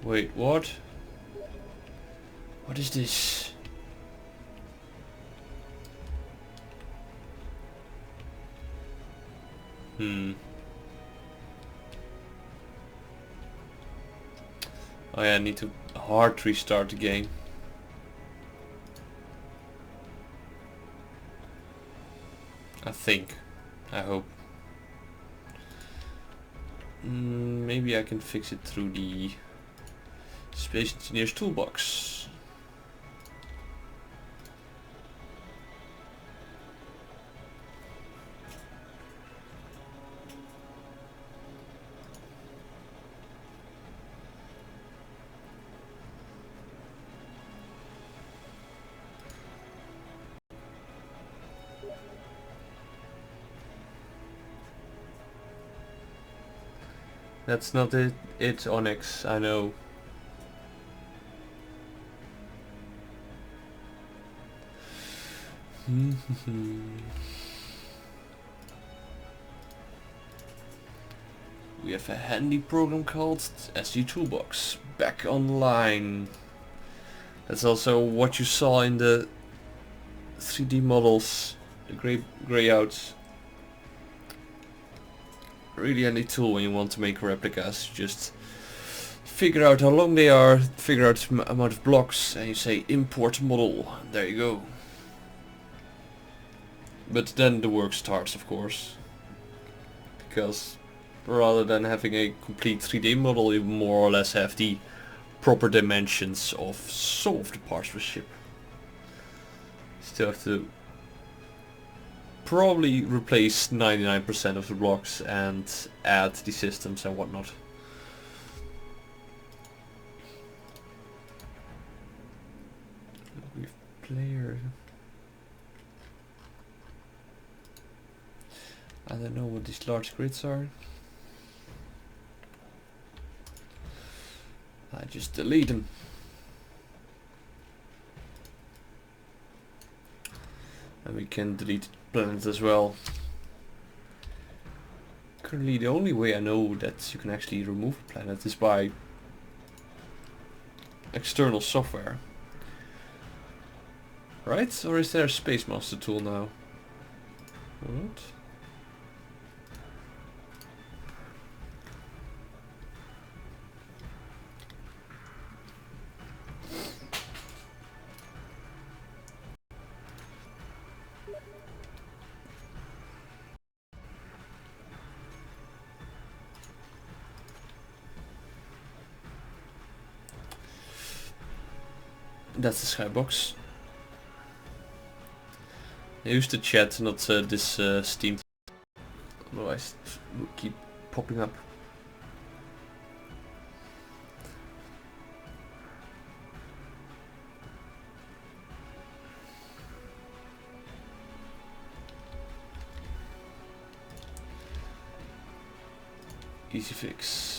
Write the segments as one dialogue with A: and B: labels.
A: Wait, what? What is this? Oh yeah, I need to hard restart the game. I think. I hope. Maybe I can fix it through the Space Engineer's toolbox. That's not it. It's Onyx, I know. We have a handy program called SD Toolbox. Back online. That's also what you saw in the 3D models, the grey outs. Really handy tool when you want to make replicas. Just figure out how long they are, figure out the amount of blocks, and you say import model. There you go. But then the work starts, of course, because rather than having a complete 3D model, you more or less have the proper dimensions of some of the parts of the ship. Still have to probably replace 99% of the blocks and add the systems and whatnot. With player, I don't know what these large grids are. I just delete them. And we can delete planets as well. Currently the only way I know that you can actually remove a planet is by external software. Right? Or is there a Space Master tool now? What? That's the skybox. Use the chat, not this Steam. Otherwise it will keep popping up. Easy fix.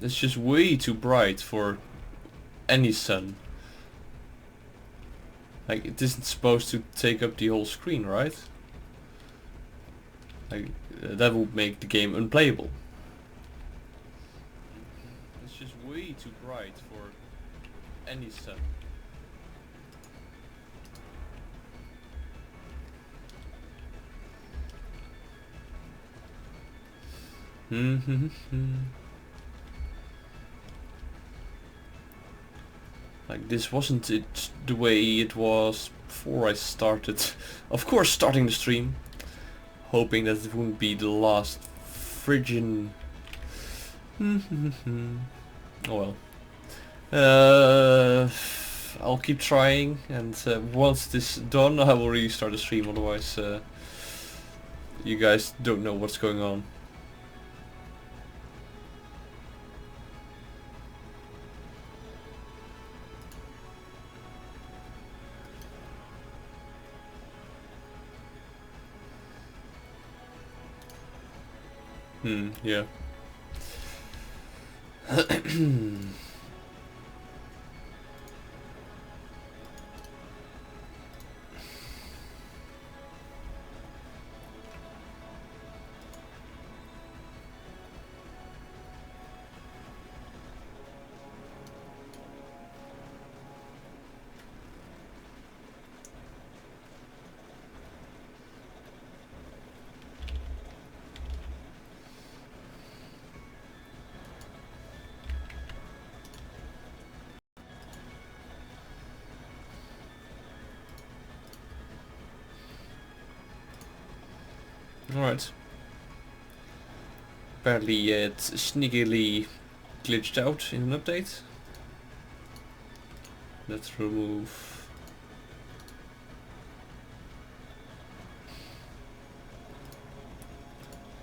A: It's just way too bright for any sun. Like, it isn't supposed to take up the whole screen, right? Like, that would make the game unplayable. It's just way too bright for any sun. Like, this wasn't it the way it was before I started. Of course, starting the stream, hoping that it wouldn't be the last friggin'. Oh well. I'll keep trying, and once this is done, I will restart the stream. Otherwise, you guys don't know what's going on. Yeah. Alright. Apparently it sneakily glitched out in an update. Let's remove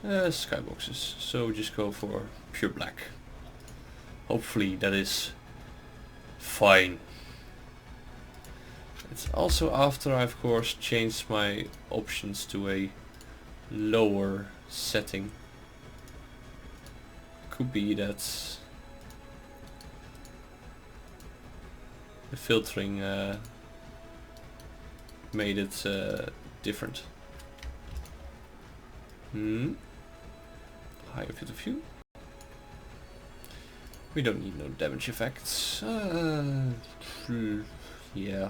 A: skyboxes. So just go for pure black. Hopefully that is fine. It's also after I of course changed my options to a lower setting. Could be that the filtering made it different. Higher field of view. We don't need no damage effects. Yeah.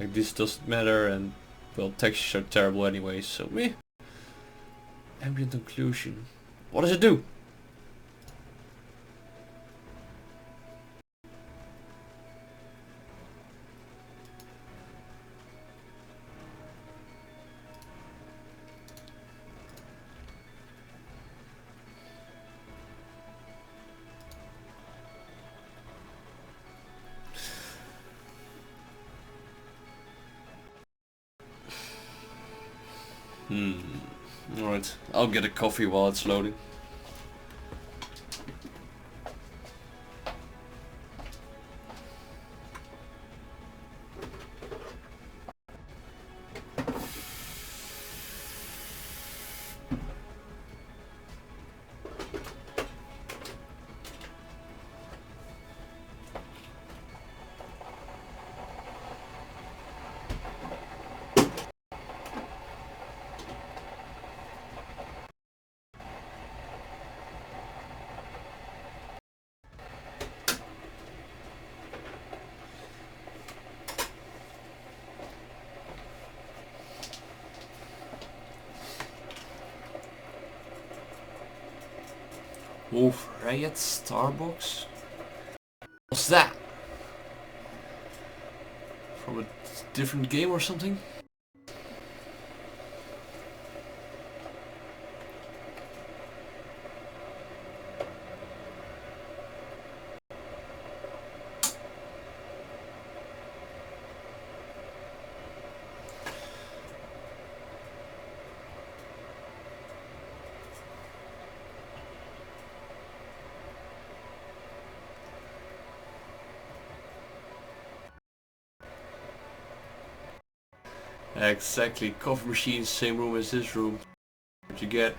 A: Like, this doesn't matter, and well, textures are terrible anyway, so meh. Ambient occlusion. What does it do? Alright, I'll get a coffee while it's loading. Wolf Riot Starbucks? What's that? From a different game or something? Exactly, coffee machine, same room as this room. What you get?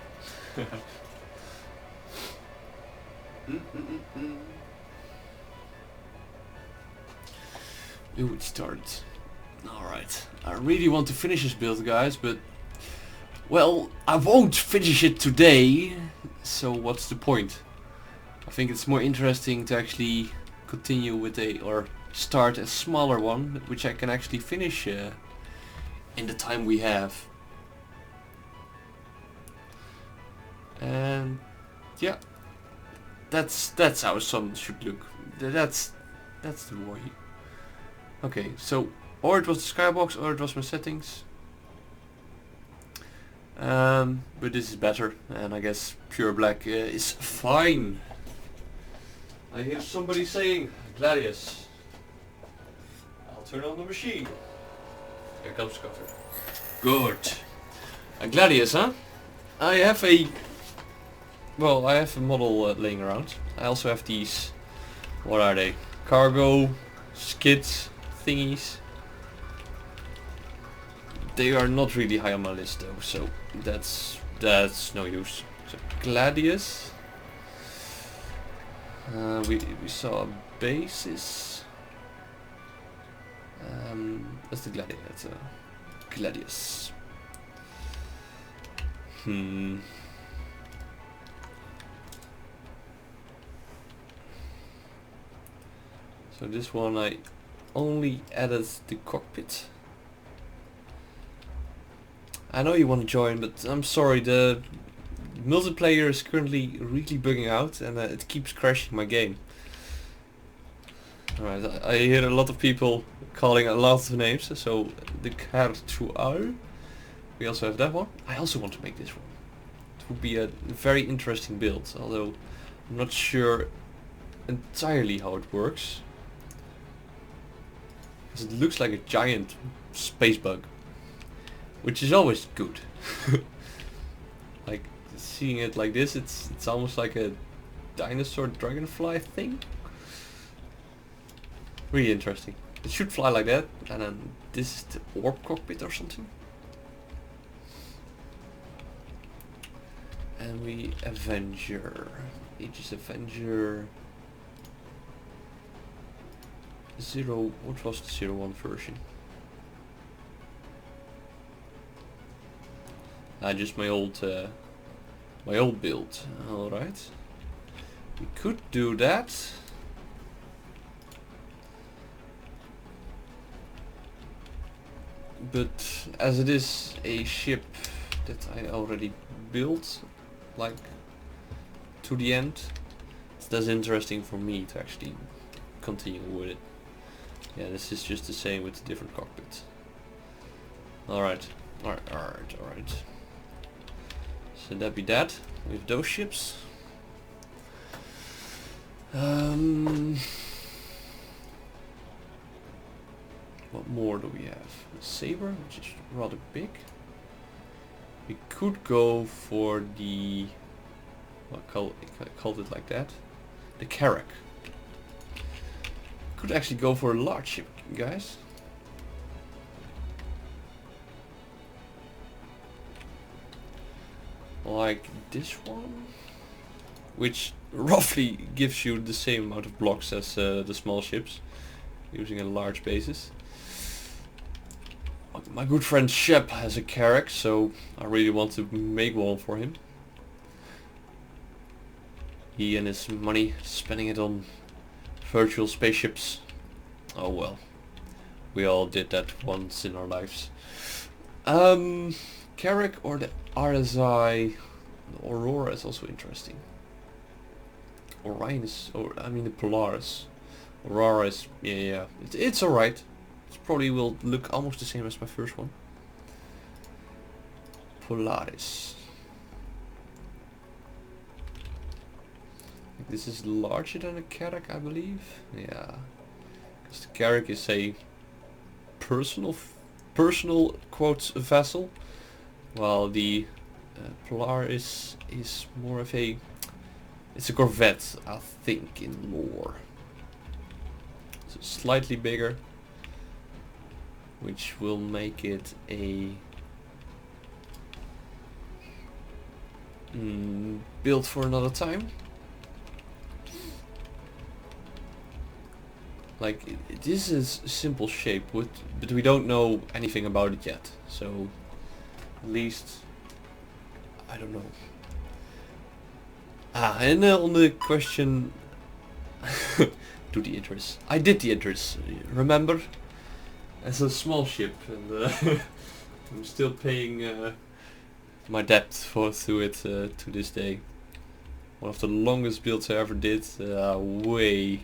A: Ooh, it started. Alright. I really want to finish this build, guys, but... Well, I won't finish it today, so what's the point? I think it's more interesting to actually continue with or start a smaller one, which I can actually finish in the time we have. And yeah, that's how sun should look. That's the way. Okay, so or it was the skybox or it was my settings. But this is better, and I guess pure black is fine. I hear somebody saying, Gladius. I'll turn on the machine. Here comes Cutter. Good. A Gladius, huh? I have a... Well, I have a model laying around. I also have these... What are they? Cargo skids thingies. They are not really high on my list though, so that's no use. So Gladius. We saw a basis. That's the Gladius. That's a Gladius. So this one I only added the cockpit. I know you want to join, but I'm sorry, the multiplayer is currently really bugging out and it keeps crashing my game. Alright, I hear a lot of people calling a lot of names, so the Cartual. We also have that one. I also want to make this one. It would be a very interesting build, although I'm not sure entirely how it works. Because it looks like a giant space bug. Which is always good. Like seeing it like this, it's almost like a dinosaur dragonfly thing. Really interesting. It should fly like that, and then this is the orb cockpit or something. And we Avenger. Aegis Avenger. What was the 01 version? Just my old build. Alright. We could do that. But as it is a ship that I already built, like to the end, it's less interesting for me to actually continue with it. Yeah, this is just the same with a different cockpit. Alright. Alright. So that be that with those ships. What more do we have? A Saber, which is rather big. We could go for the... I called it like that. The Carrack. Could actually go for a large ship, guys. Like this one, which roughly gives you the same amount of blocks as the small ships, using a large basis. My good friend Shep has a Carrack, so I really want to make one for him. He and his money, spending it on virtual spaceships. Oh well, we all did that once in our lives. Carrack or the RSI. The Aurora is also interesting. Orion is, I mean the Polaris. Aurora is, yeah, it's alright. It probably will look almost the same as my first one. Polaris. This is larger than a Carrack, I believe. Yeah, because the Carrack is a personal quotes vessel, while the Polaris is more of a... It's a corvette, I think, in lore. So slightly bigger, which will make it a build for another time. Like, this is a simple shape, but we don't know anything about it yet. So, at least, I don't know. And on the question, do the intros. I did the intros, remember? As a small ship, and I'm still paying my debt through it to this day. One of the longest builds I ever did, way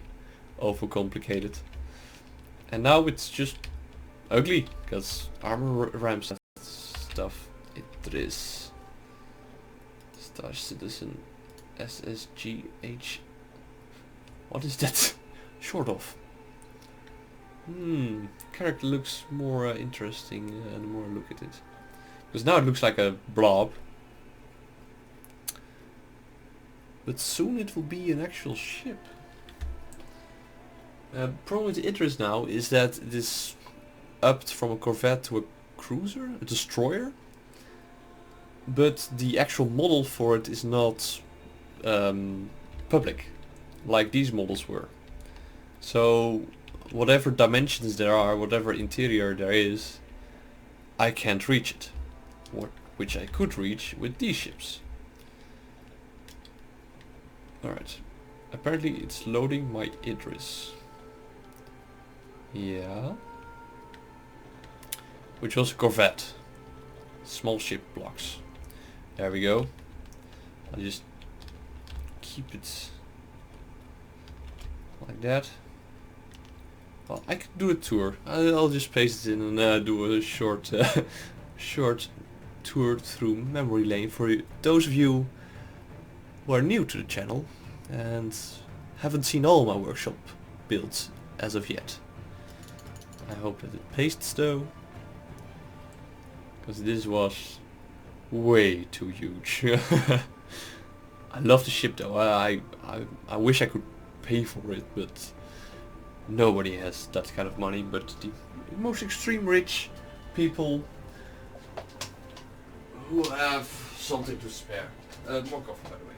A: overcomplicated. And now it's just ugly, because armor ramps and stuff. It is Star Citizen SSGH. What is that short of? Character looks more interesting the more I look at it. Because now it looks like a blob. But soon it will be an actual ship. Problem with the interest now is that it is upped from a corvette to a cruiser, a destroyer. But the actual model for it is not public, like these models were. So whatever dimensions there are, whatever interior there is, I can't reach it. Which I could reach with these ships. Alright. Apparently it's loading my Idris. Yeah. Which was a corvette. Small ship blocks. There we go. I'll just keep it like that. Well, I could do a tour. I'll just paste it in and do a short short tour through memory lane for those of you who are new to the channel and haven't seen all my workshop builds as of yet. I hope that it pastes though, because this was way too huge. I love the ship though. I wish I could pay for it, but nobody has that kind of money. But the most extreme rich people who have something to spare. More coffee, by the way.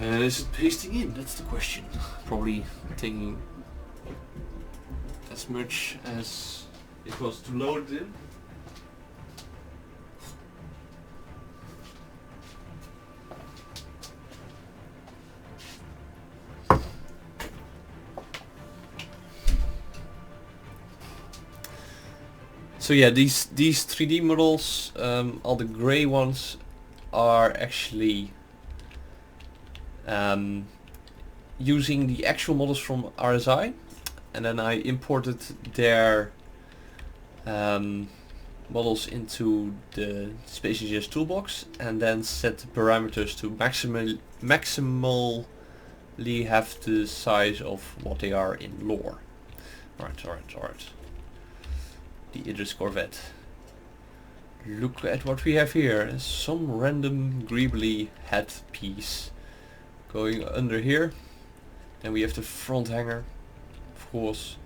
A: Is it pasting in? That's the question. Probably taking as much as it was to load it in. So yeah, these 3D models, all the gray ones, are actually using the actual models from RSI, and then I imported their models into the Space Engineers toolbox, and then set the parameters to maximally have the size of what they are in lore. Alright. The Idris Corvette. Look at what we have here. Some random greebly head piece going under here. And we have the front hanger, of course.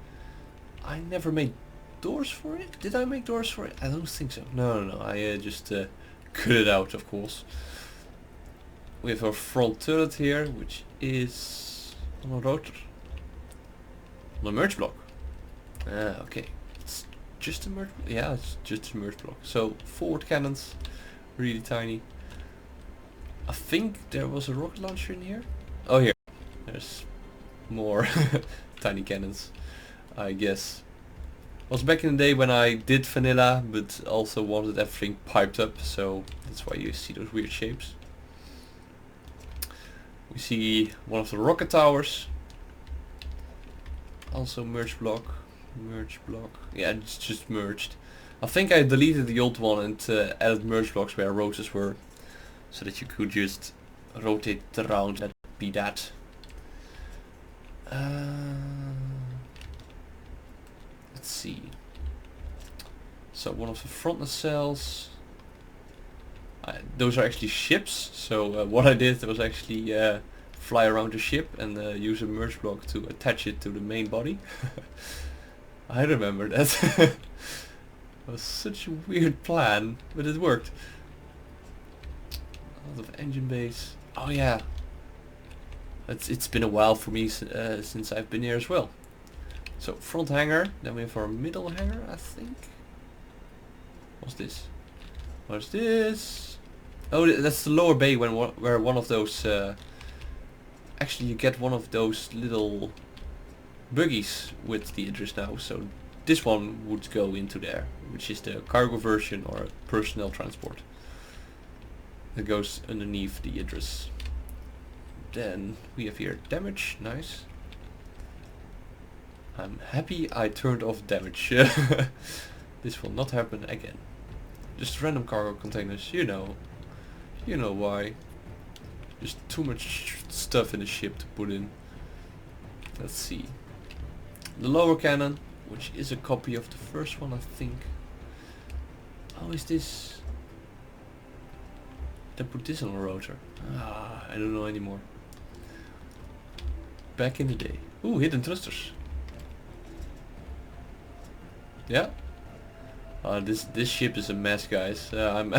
A: I never made doors for it. Did I make doors for it? I don't think so. No. I just cut it out, of course. We have our front turret here, which is on a rotor. On a merge block. Okay. It's just a merge. Yeah, it's just a merge block. So forward cannons, really tiny. I think there was a rocket launcher in here. Oh, here. There's more tiny cannons, I guess. It was back in the day when I did vanilla, but also wanted everything piped up, so that's why you see those weird shapes. We see one of the rocket towers. Also merge block. Yeah, it's just merged. I think I deleted the old one and added merge blocks where rotors were, so that you could just rotate around and be that. Let's see. So one of the front nacelles. Those are actually ships. So what I did was actually fly around the ship and use a merge block to attach it to the main body. I remember that. It was such a weird plan, but it worked. A lot of engine bays. Oh yeah. It's been a while for me since I've been here as well. So front hangar, then we have our middle hangar, I think. What's this? What's this? Oh, that's the lower bay where one of those... actually, you get one of those little buggies with the Idris now. So this one would go into there, which is the cargo version or personnel transport. That goes underneath the Idris. Then we have here damage, nice. I'm happy I turned off damage. This will not happen again. Just random cargo containers, you know why. Just too much stuff in the ship to put in. Let's see. The lower cannon, which is a copy of the first one, I think. How is this? They put this on a rotor. I don't know anymore. Back in the day. Ooh, hidden thrusters. Yeah. This ship is a mess, guys. I'm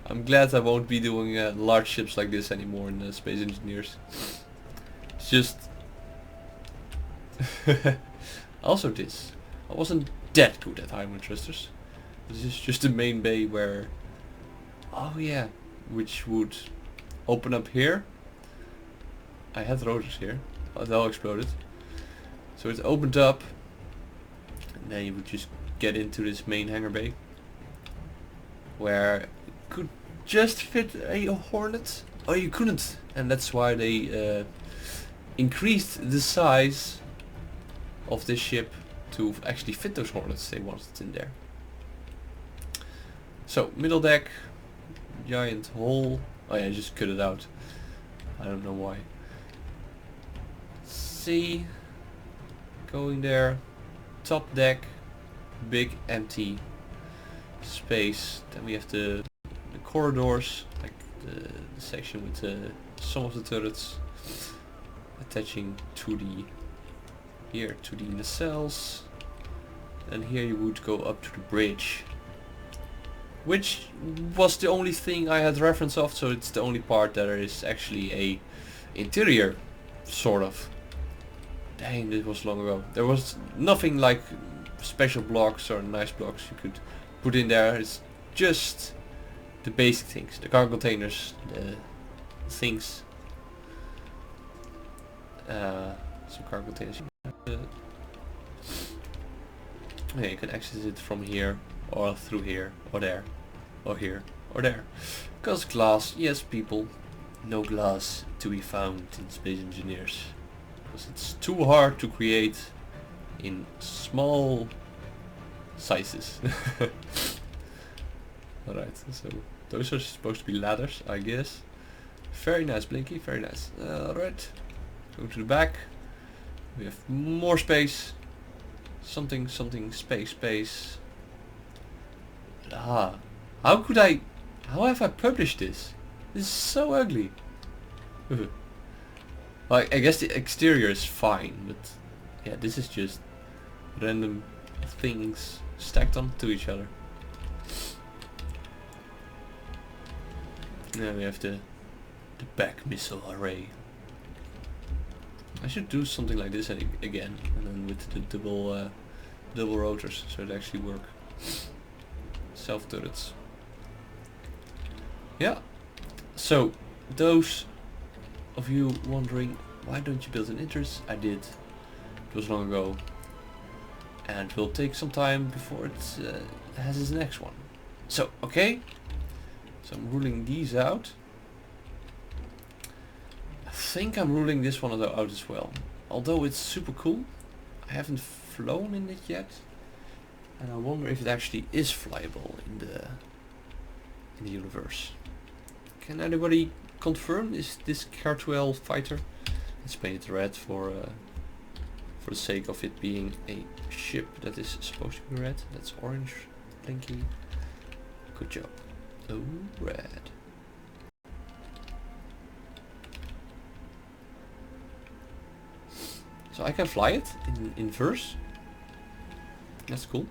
A: I'm glad I won't be doing large ships like this anymore in Space Engineers. It's just also this. I wasn't that good at high thrusters. This is just the main bay where, oh yeah, which would open up here. I had rotors here. Oh, they all exploded. So it opened up, and then you would just get into this main hangar bay, where it could just fit a Hornet. Oh, you couldn't, and that's why they increased the size of this ship to actually fit those Hornets they wanted in there. So middle deck, giant hole. Oh yeah, just cut it out. I don't know why. See, going there. Top deck, big empty space. Then we have the corridors, like the section with some of the turrets attaching to the nacelles. And here you would go up to the bridge, which was the only thing I had reference of, so it's the only part that there is actually a interior, sort of. Dang, this was long ago. There was nothing like special blocks or nice blocks you could put in there. It's just the basic things, the cargo containers, the things. Some cargo containers. Yeah, you can access it from here, or through here, or there, or here, or there. Because glass, yes people, no glass to be found in Space Engineers. Because it's too hard to create in small sizes. Alright, so those are supposed to be ladders, I guess. Very nice, Blinky, very nice. Alright, go to the back. We have more space. Something, space. Ah, how have I published this? This is so ugly. Well, I guess the exterior is fine, but yeah, this is just random things stacked onto each other. Now we have the back missile array. I should do something like this again, and then with the double rotors, so it actually work. Self turrets. Yeah. So those of you wondering why don't you build an Idris, I did. It was long ago, and it will take some time before it has its next one. So okay, so I'm ruling these out. I think I'm ruling this one out as well. Although it's super cool, I haven't flown in it yet, and I wonder if it actually is flyable in the universe. Can anybody confirm is this Car-12 fighter? Let's paint it red for the sake of it being a ship that is supposed to be red. That's orange, blinky. Good job. Oh, red. So I can fly it in inverse. That's cool.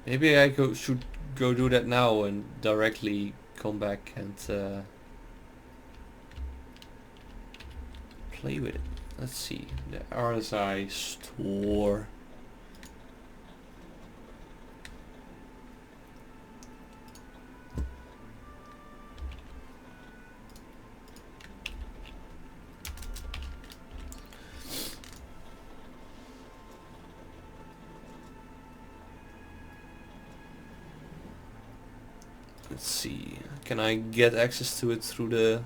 A: Maybe I should go do that now and directly come back and play with it. Let's see, the RSI store. Let's see, can I get access to it through the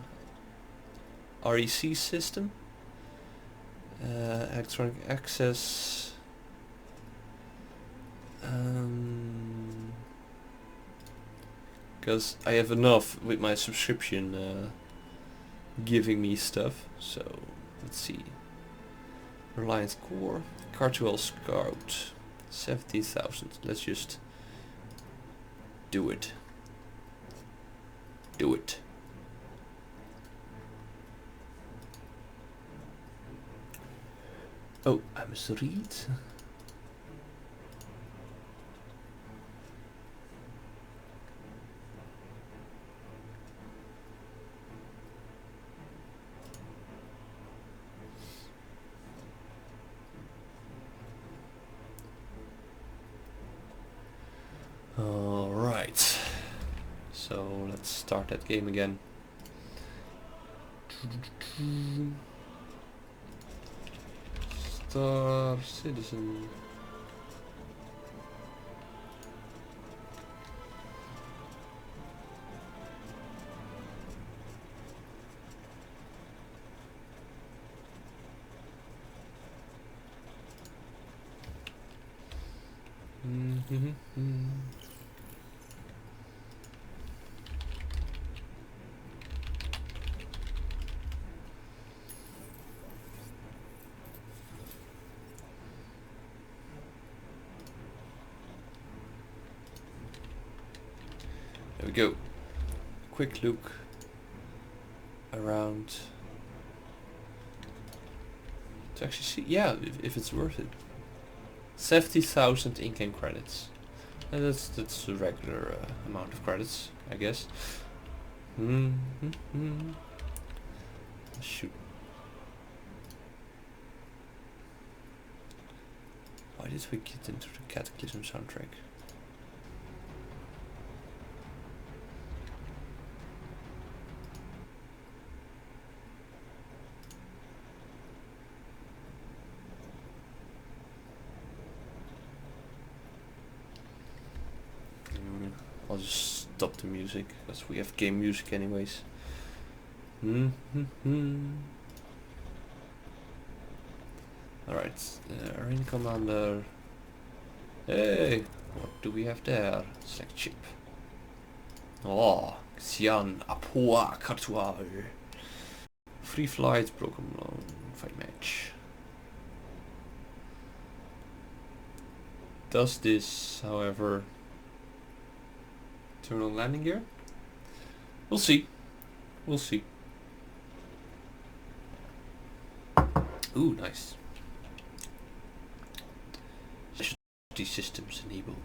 A: REC system? Electronic access. Because I have enough with my subscription giving me stuff. So let's see. Reliance Core, Cartwell Scout, 70,000. Let's just do it. Do it. Oh, I must read. Alright. So let's start that game again. Star Citizen. There we go. Quick look around to actually see, yeah, if it's worth it. 70,000 in-game credits. And that's a regular amount of credits, I guess. Shoot. Why did we get into the Cataclysm soundtrack? I'll just stop the music because we have game music anyways. Alright, Arena Commander. Hey, what do we have there? Select chip. Oh, Xian Apua Cartual. Free flight, broken loan, fight match. Does this, however, turn on landing gear? We'll see. We'll see. Ooh, nice. These systems enabled.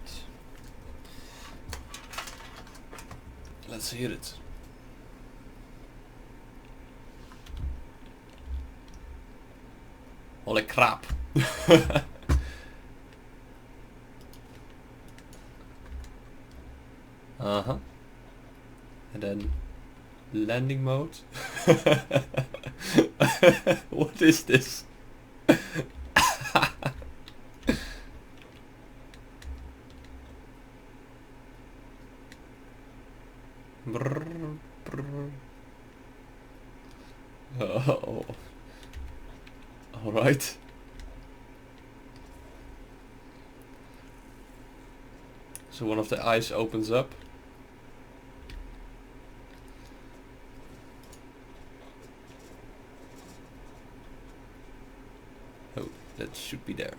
A: Let's hear it. Holy crap. Uh-huh. And then landing mode. What is this? Oh. All right. So one of the eyes opens up. Oh, that should be there.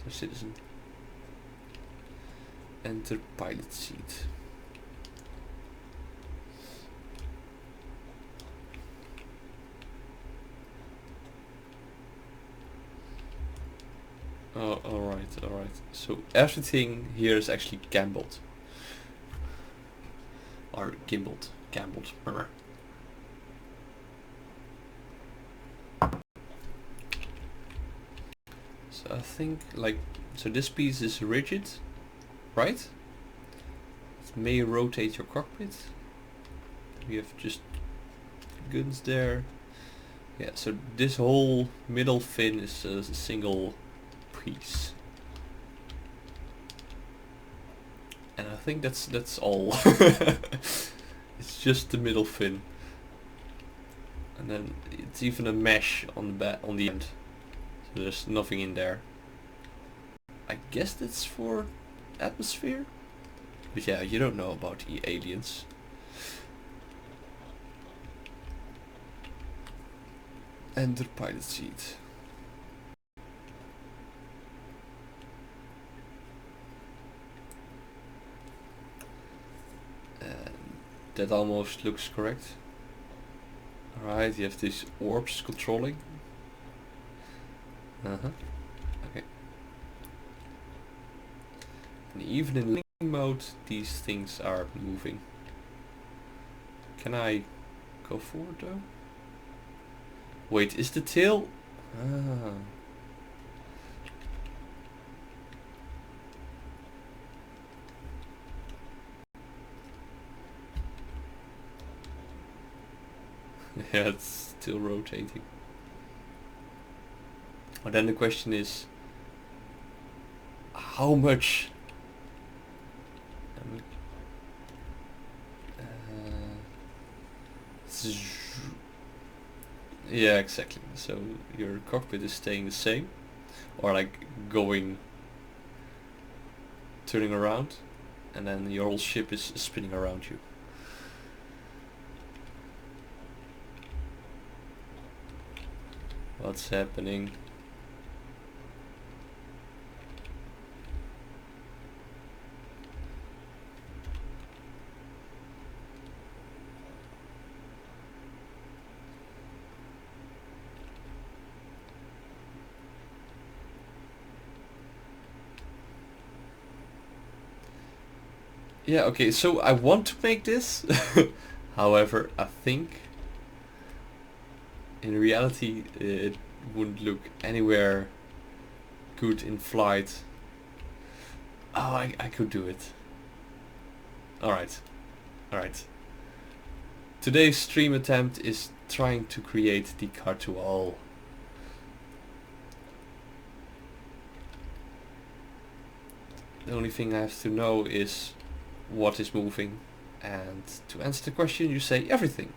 A: Star Citizen. Enter pilot seat. Oh, alright. So everything here is actually gambled. Or gimbaled. Gambled. Brr. So I think like, so this piece is rigid, right? It may rotate your cockpit. We have just guns there. Yeah, so this whole middle fin is a single piece. And I think that's all. It's just the middle fin. And then it's even a mesh on the back, on the end. So there's nothing in there. I guess that's for atmosphere? But yeah, you don't know about the aliens. And the pilot seat. And that almost looks correct. Alright, you have these orbs controlling. Okay. And even in living mode, these things are moving. Can I go forward though? Wait, is the tail? Ah. Yeah, it's still rotating. But then the question is, how much? Yeah, exactly. So your cockpit is staying the same, or like turning around, and then your whole ship is spinning around you. What's happening? Yeah, okay, so I want to make this. However, I think in reality it wouldn't look anywhere good in flight. Oh, I could do it. Alright. Today's stream attempt is trying to create the car to all. The only thing I have to know is what is moving, and to answer the question you say everything.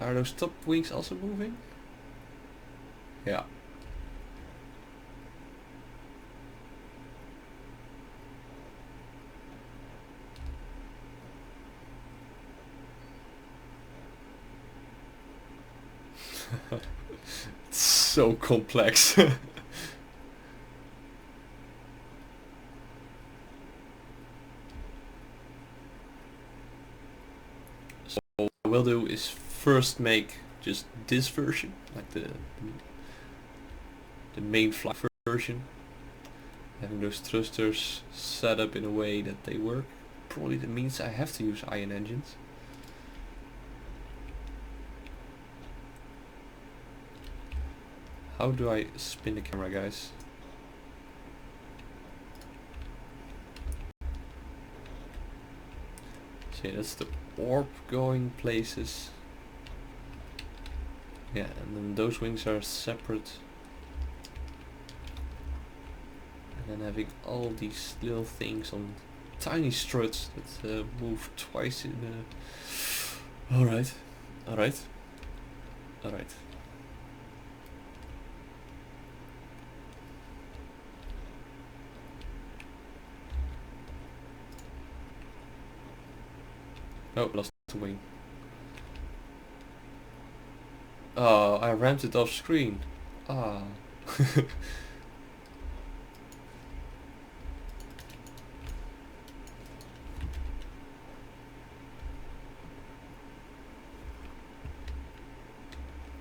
A: Are those top wings also moving? Yeah. It's so complex. So what I will do is first make just this version, like the main flight version, having those thrusters set up in a way that they work. Probably that means I have to use ion engines. How do I spin the camera, guys? So that's the orb going places. Yeah, and then those wings are separate. And then having all these little things on tiny struts that move twice in Alright. Oh, lost the wing. Oh, I rammed it off screen. Ah.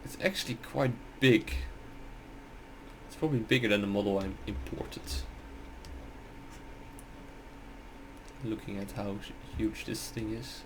A: It's actually quite big. probably bigger than the model I imported. Looking at how huge this thing is.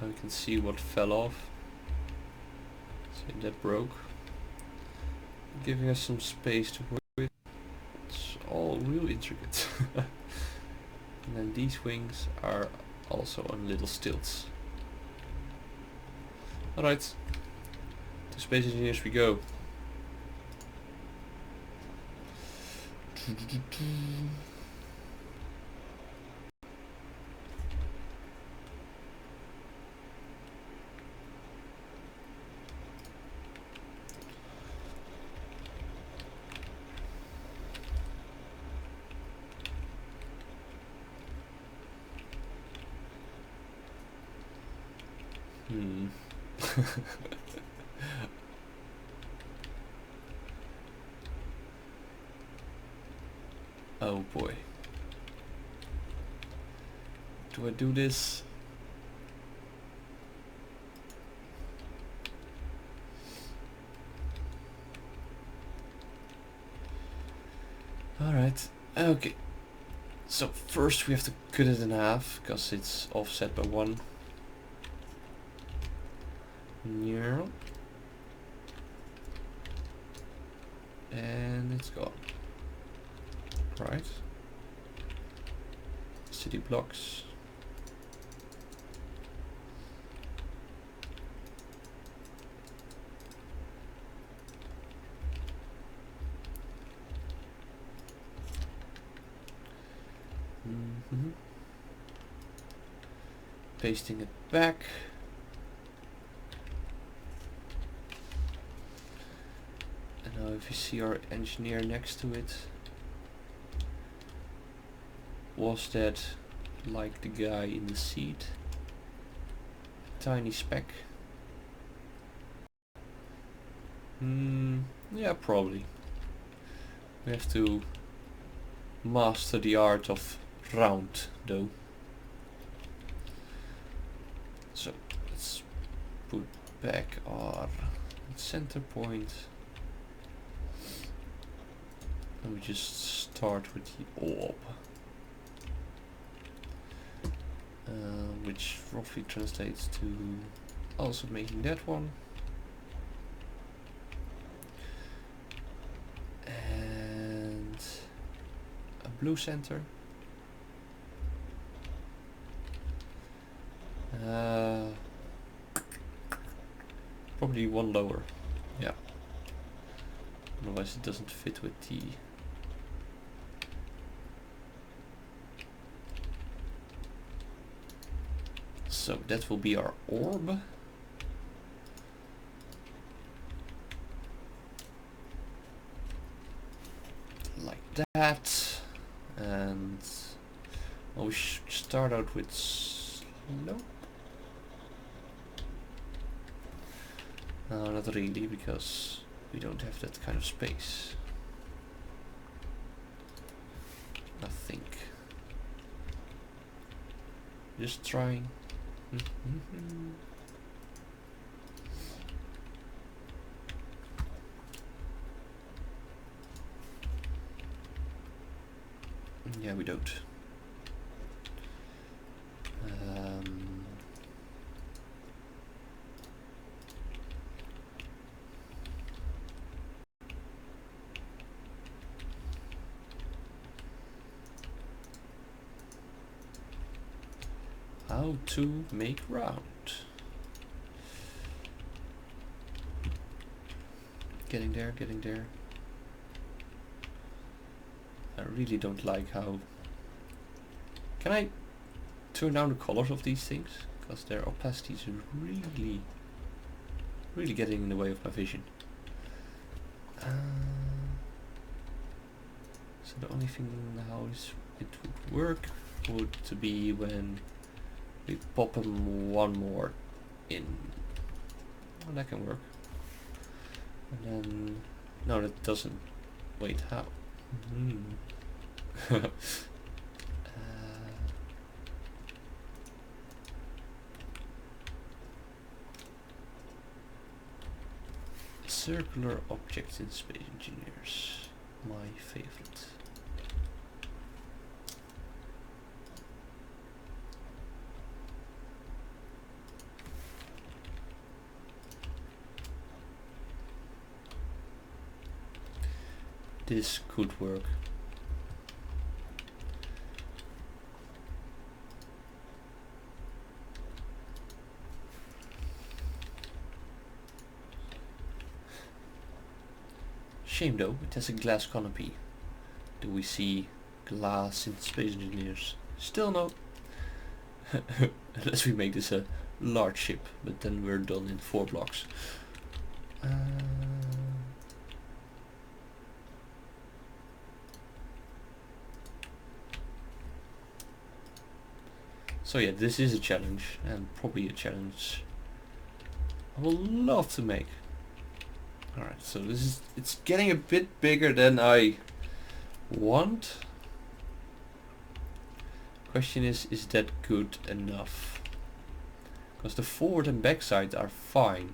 A: Now we can see what fell off. See, that broke. Giving us some space to work with. It's all real intricate. And then these wings are also on little stilts. Alright, to Space Engineers we go. Oh boy. Do I do this? Alright, okay. So first we have to cut it in half, because it's offset by 1. Yeah. And it's gone. Right. City blocks. Pasting it back. And now if you see our engineer next to it, was that like the guy in the seat? Tiny speck? Yeah, probably. We have to master the art of round though. So let's put back our center point. And we just start with the orb. Which roughly translates to also making that one. And a blue center. Probably one lower. Yeah. Otherwise it doesn't fit with the so that will be our orb. Like that. And well, we should start out with slope. Not really, because we don't have that kind of space. I think. Just trying. Yeah, we don't. How to make round. Getting there, getting there. I really don't like how... Can I turn down the colors of these things? Because their opacity is really getting in the way of my vision. So the only thing how it would work would be when we pop them one more in. Well, that can work. And then, no, that doesn't. Wait, how? Circular objects in Space Engineers, my favorite. This could work. Shame though, it has a glass canopy. Do we see glass in Space Engineers? Still no. Unless we make this a large ship, but then we're done in 4 blocks. So yeah, this is a challenge, and probably a challenge I would love to make. Alright, so it's getting a bit bigger than I want. Question is that good enough? Because the forward and back sides are fine.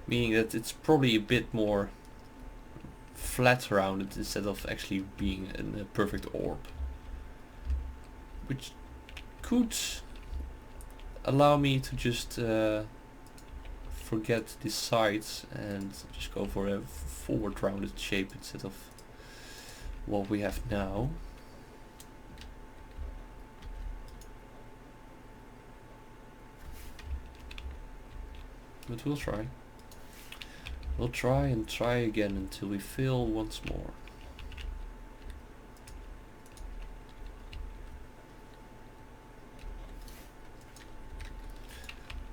A: Meaning that it's probably a bit more flat rounded instead of actually being a perfect orb. Which could allow me to just forget the sides and just go for a forward rounded shape instead of what we have now. But we'll try. We'll try and try again until we fail once more.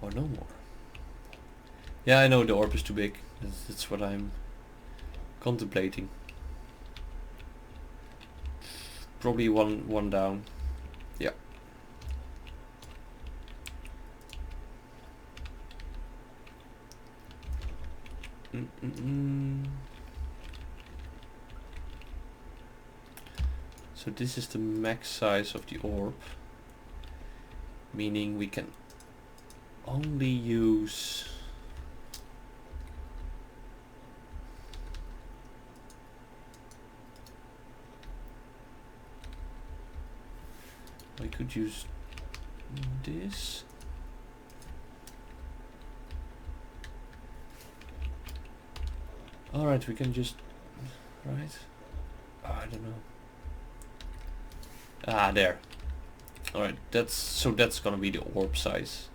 A: Or no more. Yeah, I know the orb is too big. That's what I'm contemplating. Probably one down. Yeah. So this is the max size of the orb, meaning we can only use could use this. Alright, we can just right. Oh, I don't know. Ah, there. Alright, that's gonna be the orb size.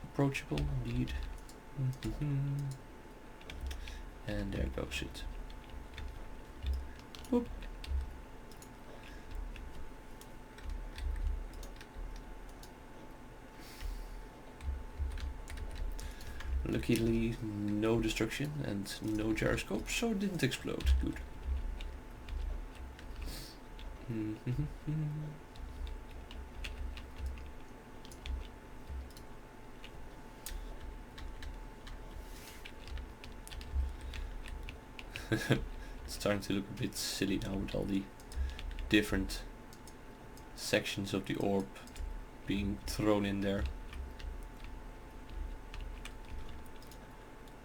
A: Approachable indeed. And there goes it. Whoop. Luckily no destruction and no gyroscope, so it didn't explode. Good. It's starting to look a bit silly now with all the different sections of the orb being thrown in there.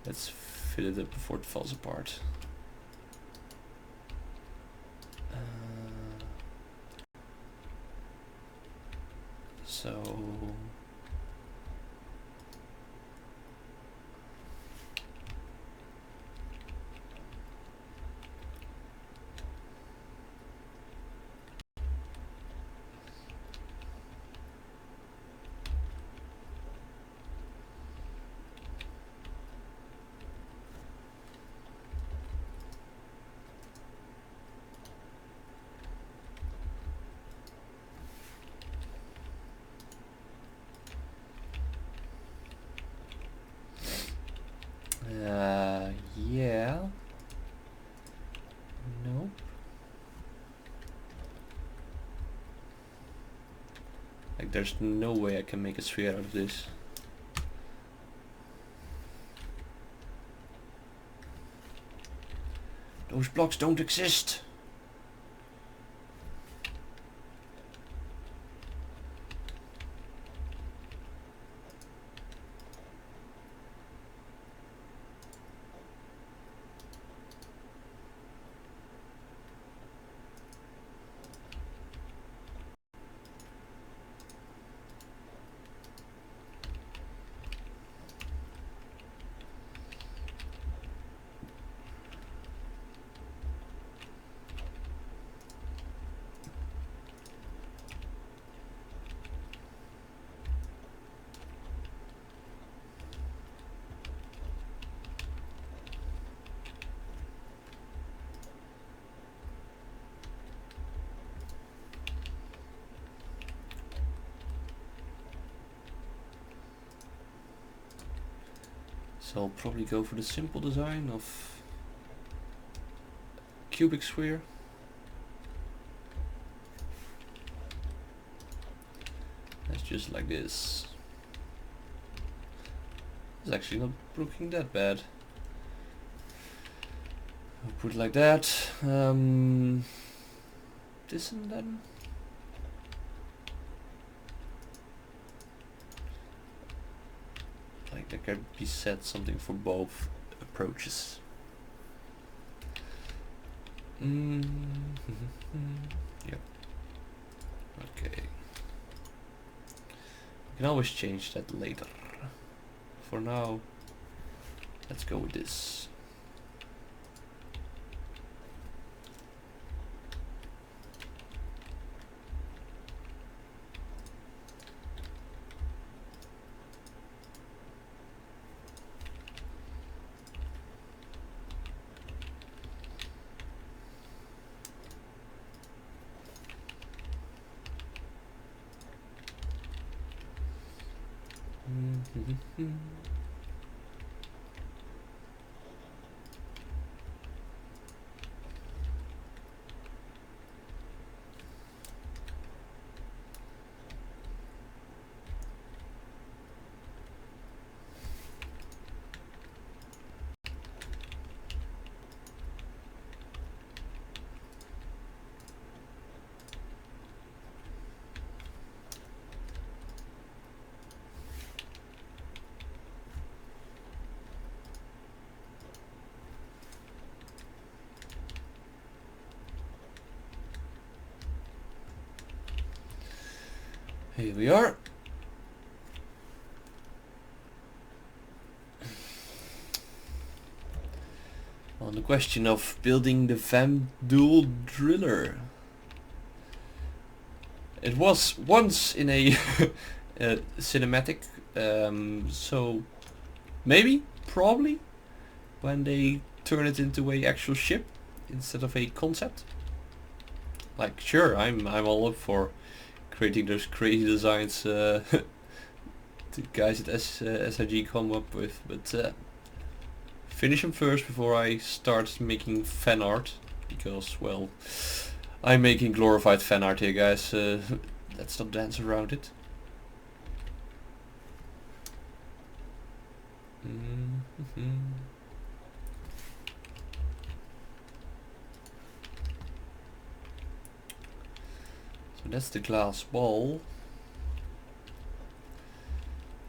A: Let's fill it up before it falls apart. So Like there's no way I can make a sphere out of this. Those blocks don't exist. So I'll probably go for the simple design of cubic sphere. That's just like this. It's actually not looking that bad. I'll put it like that. This and then. Like there could be set something for both approaches. Yep. Okay. You can always change that later. For now, let's go with this. Here we are. On the question of building the Dual driller. It was once in a, a cinematic, so maybe, probably, when they turn it into a actual ship instead of a concept. Like, sure, I'm all up for creating those crazy designs the guys at SIG come up with, but finish them first before I start making fan art, because, well, I'm making glorified fan art here, guys. Let's not dance around it. So that's the glass ball.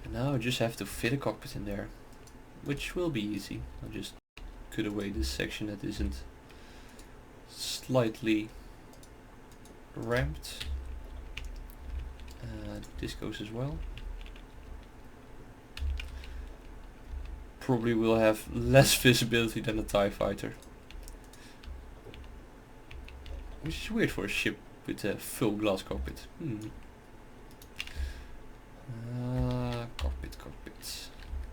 A: And now I just have to fit a cockpit in there, which will be easy. I'll just cut away this section that isn't slightly ramped. This goes as well. Probably will have less visibility than a TIE fighter, which is weird for a ship with a full glass cockpit. Cockpit.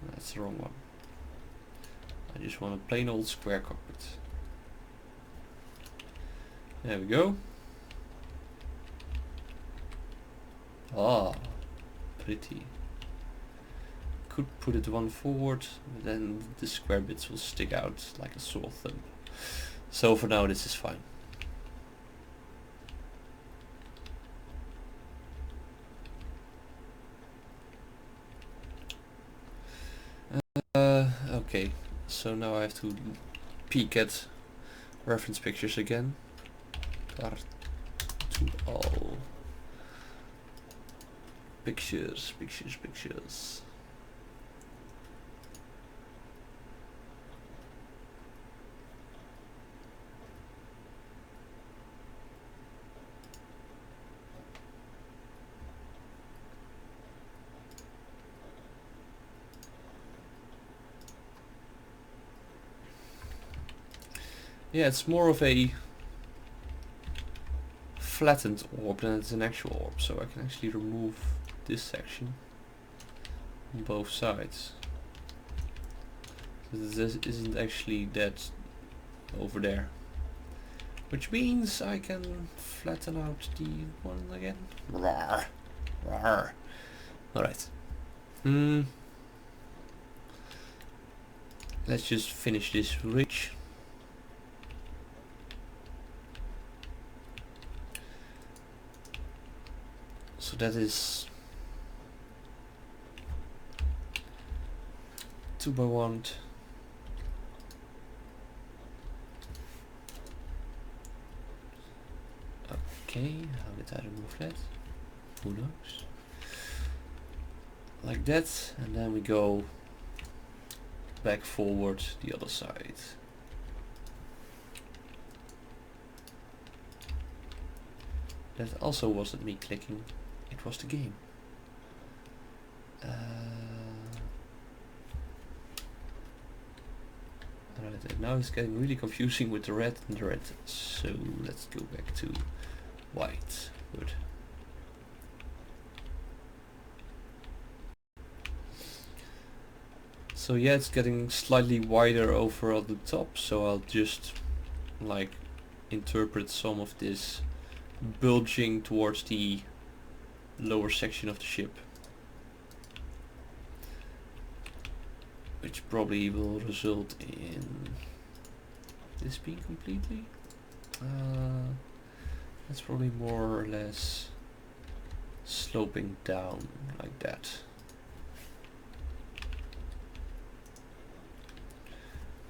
A: That's the wrong one. I just want a plain old square cockpit. There we go. Ah, pretty. Could put it one forward, but then the square bits will stick out like a sore thumb. So for now this is fine. Okay, so now I have to peek at reference pictures again. Start to all pictures. Yeah, it's more of a flattened orb than it's an actual orb, so I can actually remove this section on both sides. So this isn't actually that over there. Which means I can flatten out the one again. Rawr. Rawr. Alright. Let's just finish this ridge. So that is 2x1. Okay, how did I remove that? Who knows? Like that, and then we go back forward the other side. That also wasn't me clicking, it was the game. Alright, and now it's getting really confusing with the red and the red. So let's go back to white. Good. So yeah, it's getting slightly wider over at the top, so I'll just like interpret some of this bulging towards the lower section of the ship, which probably will result in this being completely that's probably more or less sloping down like that.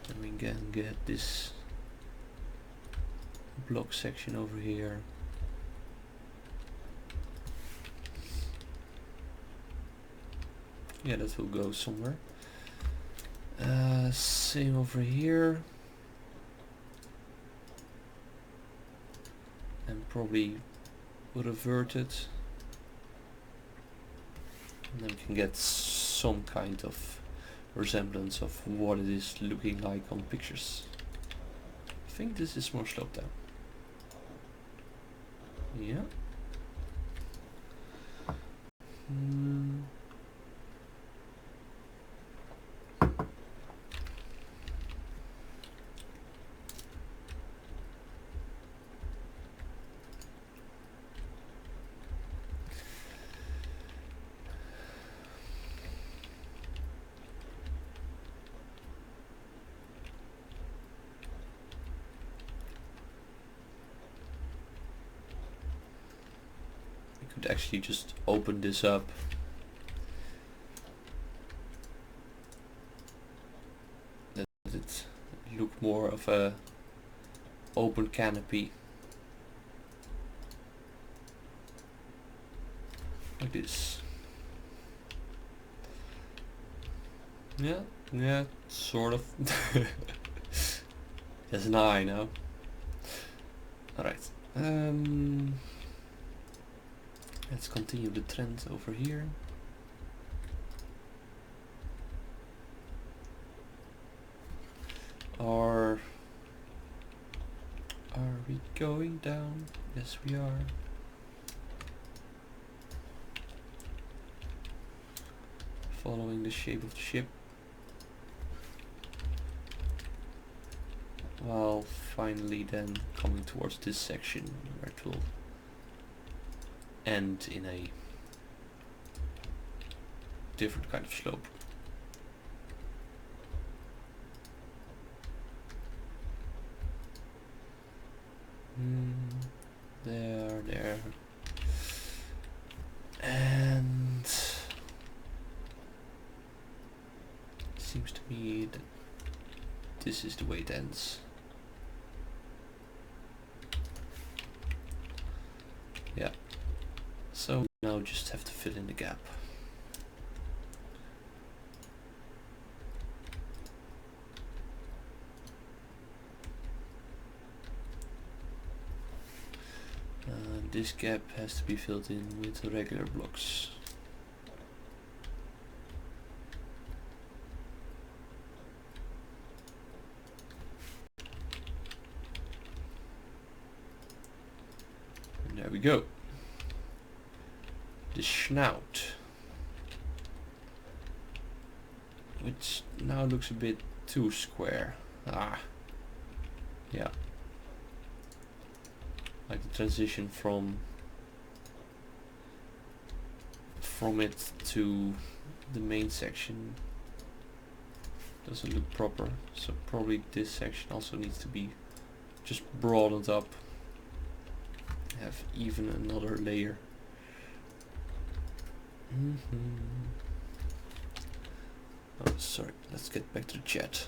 A: And we can get this block section over here. Yeah, that will go somewhere. Same over here. And probably revert it. And then we can get some kind of resemblance of what it is looking like on pictures. I think this is more sloped down. Yeah. Could actually just open this up. Let it look more of a open canopy. Like this. Yeah, sort of. There's an eye now. Alright. Let's continue the trend over here. Or are we going down? Yes, we are. Following the shape of the ship. While finally then coming towards this section where it will end in a different kind of slope. There. And seems to me that this is the way it ends. Yeah. So now just have to fill in the gap. This gap has to be filled in with regular blocks. And there we go. The snout, which now looks a bit too square. Yeah. Like the transition from it to the main section doesn't look proper, so probably this section also needs to be just broadened up, have even another layer. Oh, sorry, let's get back to the chat.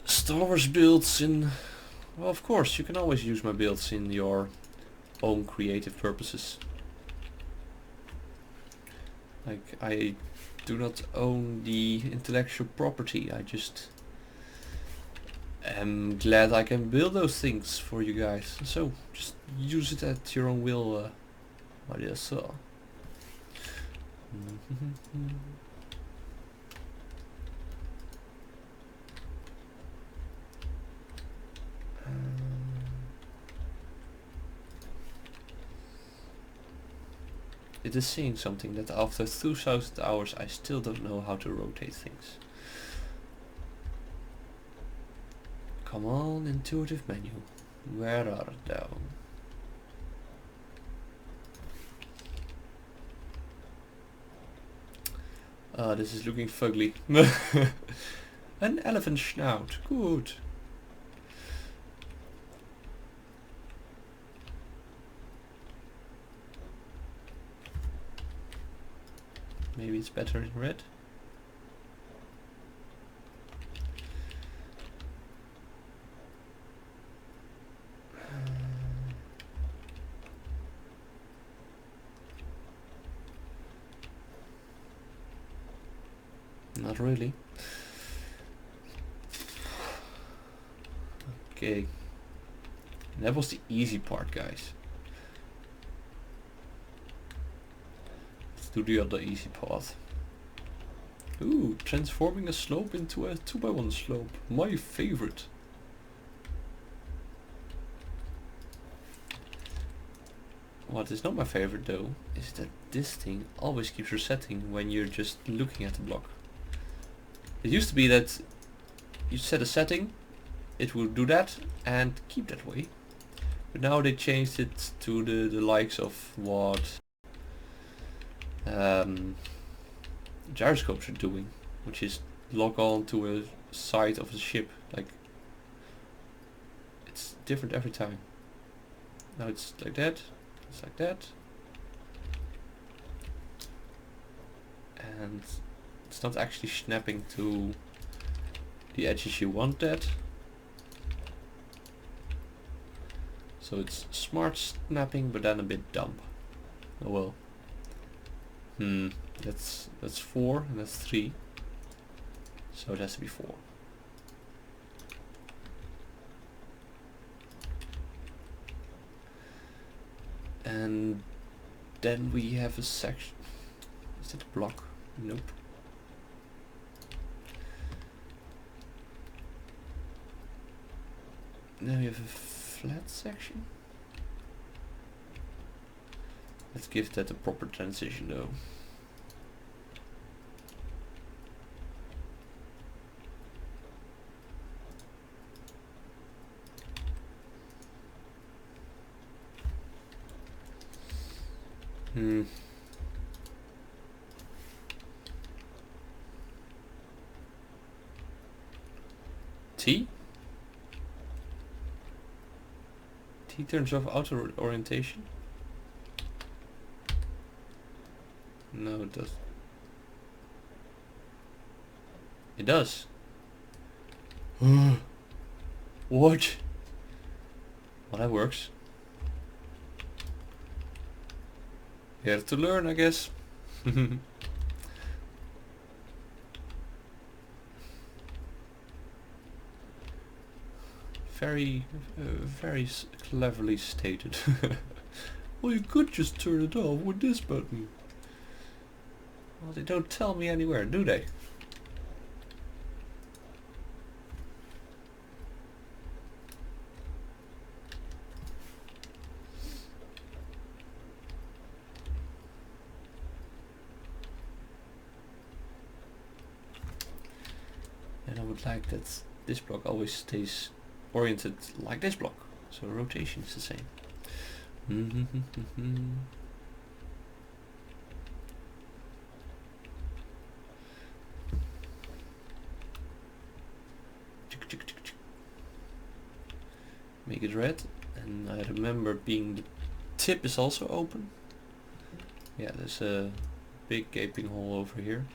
A: Star Wars builds in... Well, of course, you can always use my builds in your own creative purposes. Like, I do not own the intellectual property, I just am glad I can build those things for you guys. So, just use it at your own will, my dear sir. It is saying something that after 2000 hours I still don't know how to rotate things. Come on, intuitive menu. Where are thou? This is looking fugly. An elephant snout. Good. Maybe it's better in red. Not really. Okay. That was the easy part, guys. Let's do the other easy part. Ooh, transforming a slope into a 2x1 slope. My favorite. What is not my favorite though, is that this thing always keeps resetting when you're just looking at the block. It used to be that you set a setting, it would do that and keep that way. But now they changed it to the likes of what gyroscopes are doing, which is log on to a side of the ship. Like, it's different every time. Now it's like that, it's like that, and it's not actually snapping to the edges you want that. So it's smart snapping, but then a bit dumb. Oh well. That's 4 and that's 3. So it has to be 4. And then we have a section. Is that a block? Nope. Then we have a flat section. Let's give that a proper transition though. T? T turns off auto orientation. No, it does. It does. What? Well, that works. You have to learn, I guess. Very, very cleverly stated. Well, you could just turn it off with this button. Well, they don't tell me anywhere, do they? And I would like that this block always stays oriented like this block. So rotation is the same. Make it red. And I remember being the tip is also open. Yeah, there's a big gaping hole over here.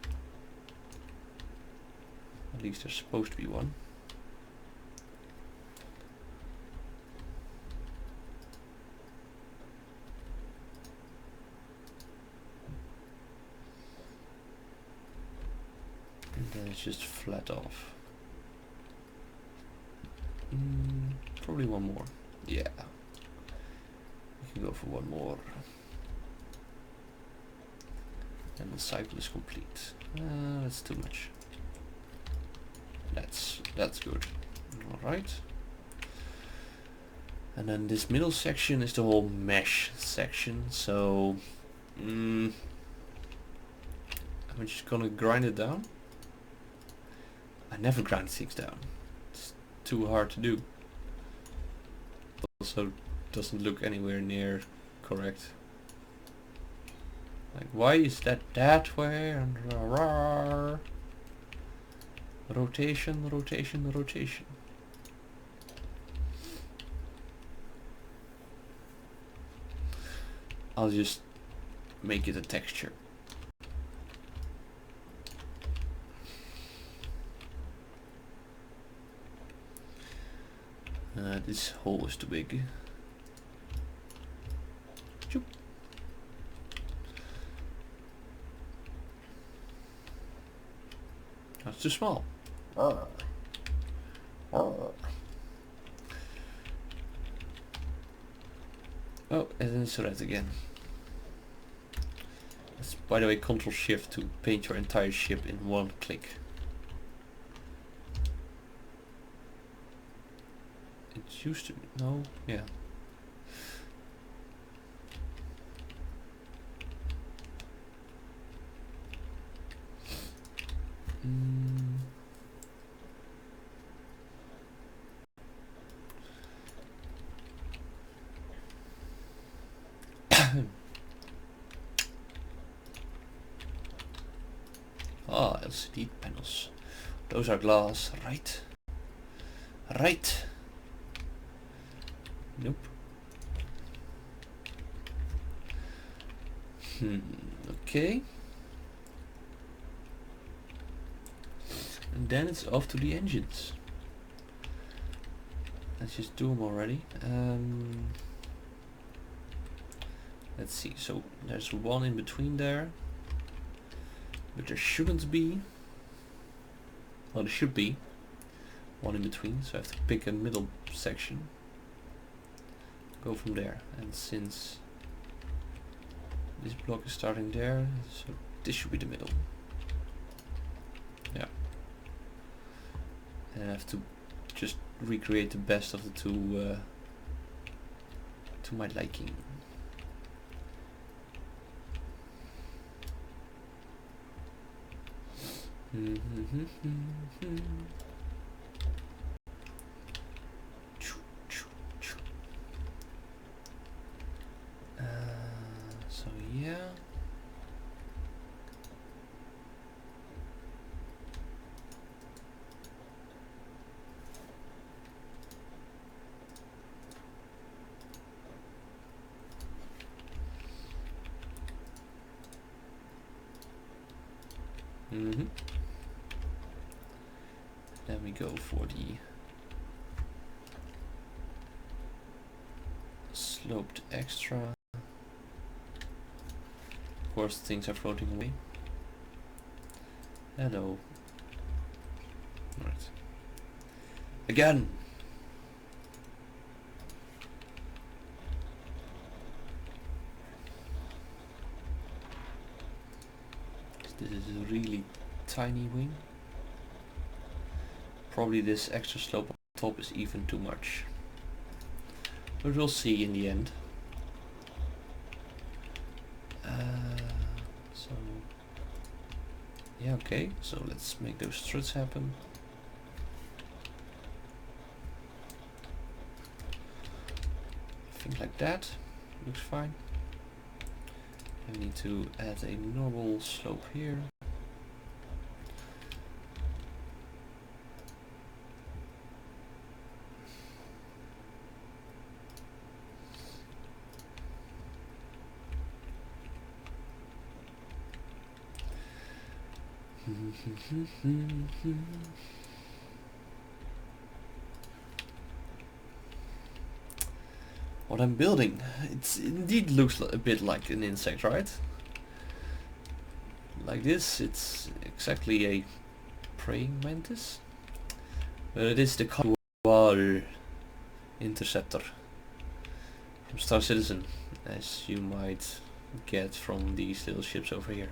A: At least there's supposed to be one. And then it's just flat off. Probably one more. Yeah. We can go for one more. And the cycle is complete. That's too much. That's good. Alright. And then this middle section is the whole mesh section. So I'm just gonna grind it down. I never grind things down. It's too hard to do. Also doesn't look anywhere near correct. Like, why is that way? And rotation, rotation, rotation. I'll just make it a texture. This hole is too big. Choop. That's too small. Oh, and then it's red again. That's, by the way, Ctrl Shift to paint your entire ship in one click. It used to be, no, yeah. Ah, LCD panels. Those are glass, right? Right. Nope. Okay. And then it's off to the engines. Let's just do them already. Let's see. So there's one in between there, but there shouldn't be. Well, there should be one in between. So I have to pick a middle section. Go from there. And since this block is starting there, so this should be the middle. Yeah. And I have to just recreate the best of the two to my liking. So yeah. Then we go for the sloped extra. Of course, things are floating away. Hello. Right. Again. This is a really tiny wing. Probably this extra slope on top is even too much. But we'll see in the end. So yeah, okay, so let's make those struts happen. I think like that looks fine. I need to add a normal slope here. What I'm building, it indeed looks a bit like an insect, right? Like this, it's exactly a praying mantis, but it is the Casual interceptor from Star Citizen, as you might get from these little ships over here.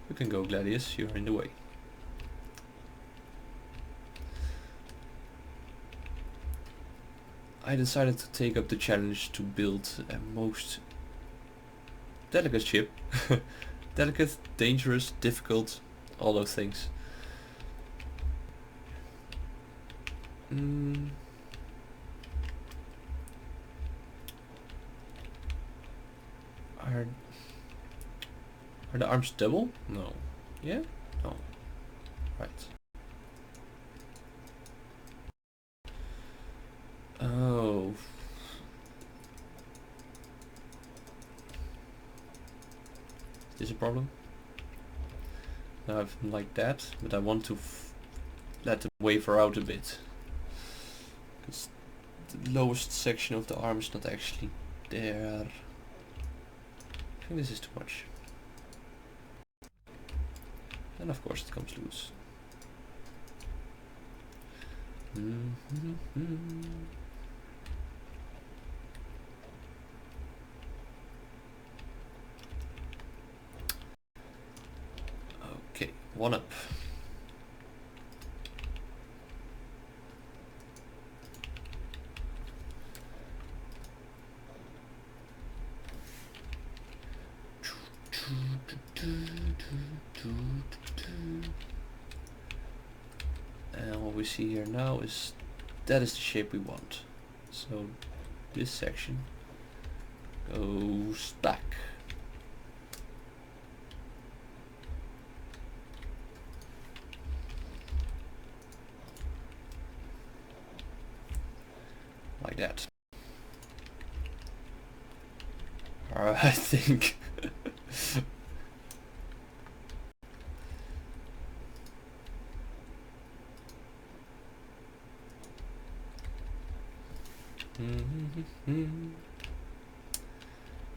A: You can go, Gladius, you're in the way. I decided to take up the challenge to build a most delicate ship. Delicate, dangerous, difficult, all those things. Are the arms double? No. Yeah? No. Right. Oh. Is this a problem? Now I have them like that, but I want to let them waver out a bit. Because the lowest section of the arm is not actually there. I think this is too much. And of course it comes loose. Okay, one up. And what we see here now is that is the shape we want. So this section goes back. Like that. I think.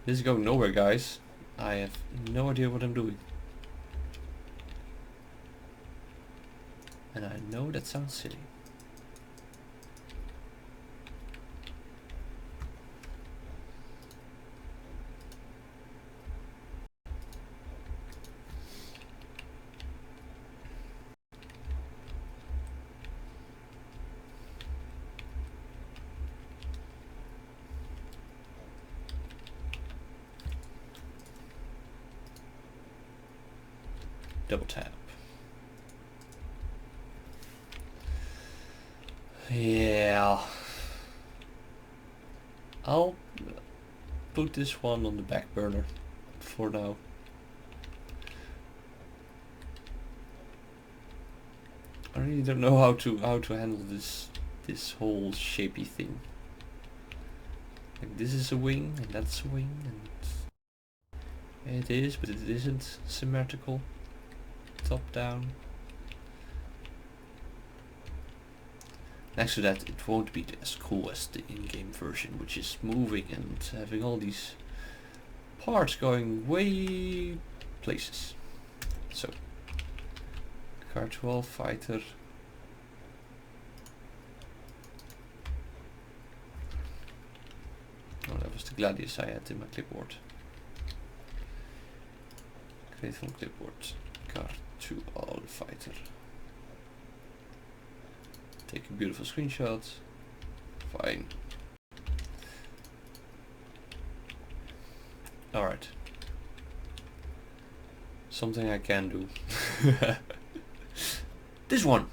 A: This is going nowhere, guys. I have no idea what I'm doing. And I know that sounds silly. Double tap. Yeah. I'll put this one on the back burner for now. I really don't know how to handle this whole shapey thing. Like this is a wing and that's a wing and it is, but it isn't symmetrical. top down. Next to that, it won't be as cool as the in-game version, which is moving and having all these parts going way places. So, car 12 fighter. Oh, that was the Gladius I had in my clipboard. Create from clipboard. Car 2 all fighter. Take a beautiful screenshot. Fine. Alright. Something I can do. This one.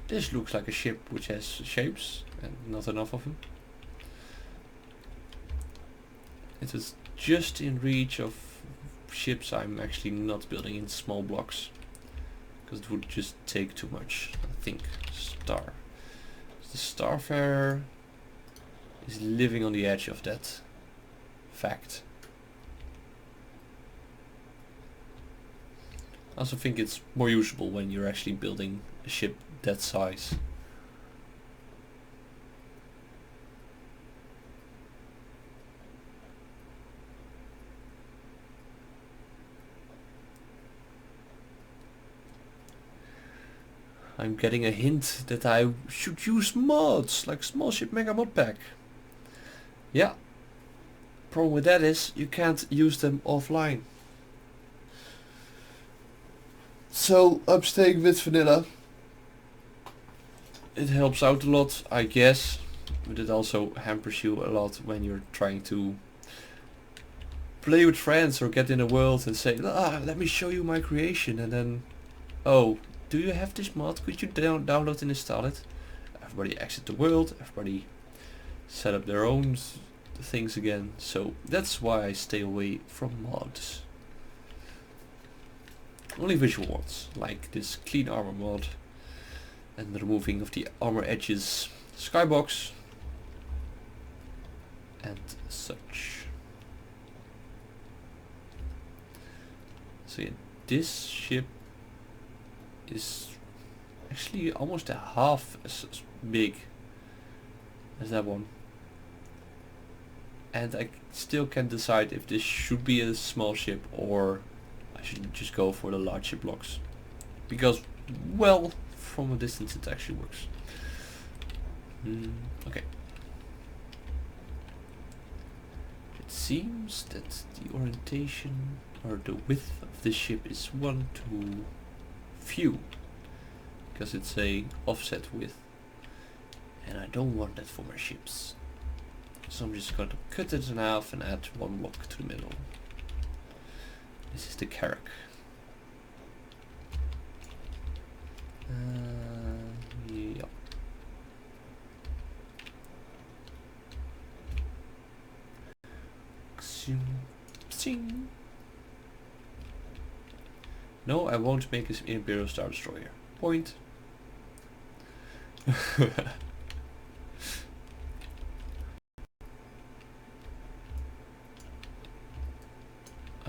A: This looks like a ship which has shapes and not enough of them. It is just in reach of ships I'm actually not building in small blocks. Because it would just take too much. I think. Star. The Starfarer is living on the edge of that fact. I also think it's more usable when you're actually building a ship that size. I'm getting a hint that I should use mods, like Small Ship Mega Mod Pack. Yeah. Problem with that is you can't use them offline. So I'm staying with vanilla. It helps out a lot, I guess, but it also hampers you a lot when you're trying to play with friends or get in a world and say, let me show you my creation, and then, oh, do you have this mod? Could you download and install it? Everybody exit the world, everybody set up their own things again, so that's why I stay away from mods. Only visual ones, like this clean armor mod and the removing of the armor edges, skybox and such. So yeah, this ship is actually almost a half as big as that one, and I still can't decide if this should be a small ship or I should just go for the large ship blocks, because, well, from a distance it actually works. Okay. It seems that the orientation or the width of this ship is one to few, because it's a offset width, and I don't want that for my ships. So I'm just going to cut it in half and add one block to the middle. This is the Carrack. Yeah. No, I won't make this Imperial Star Destroyer. Point. I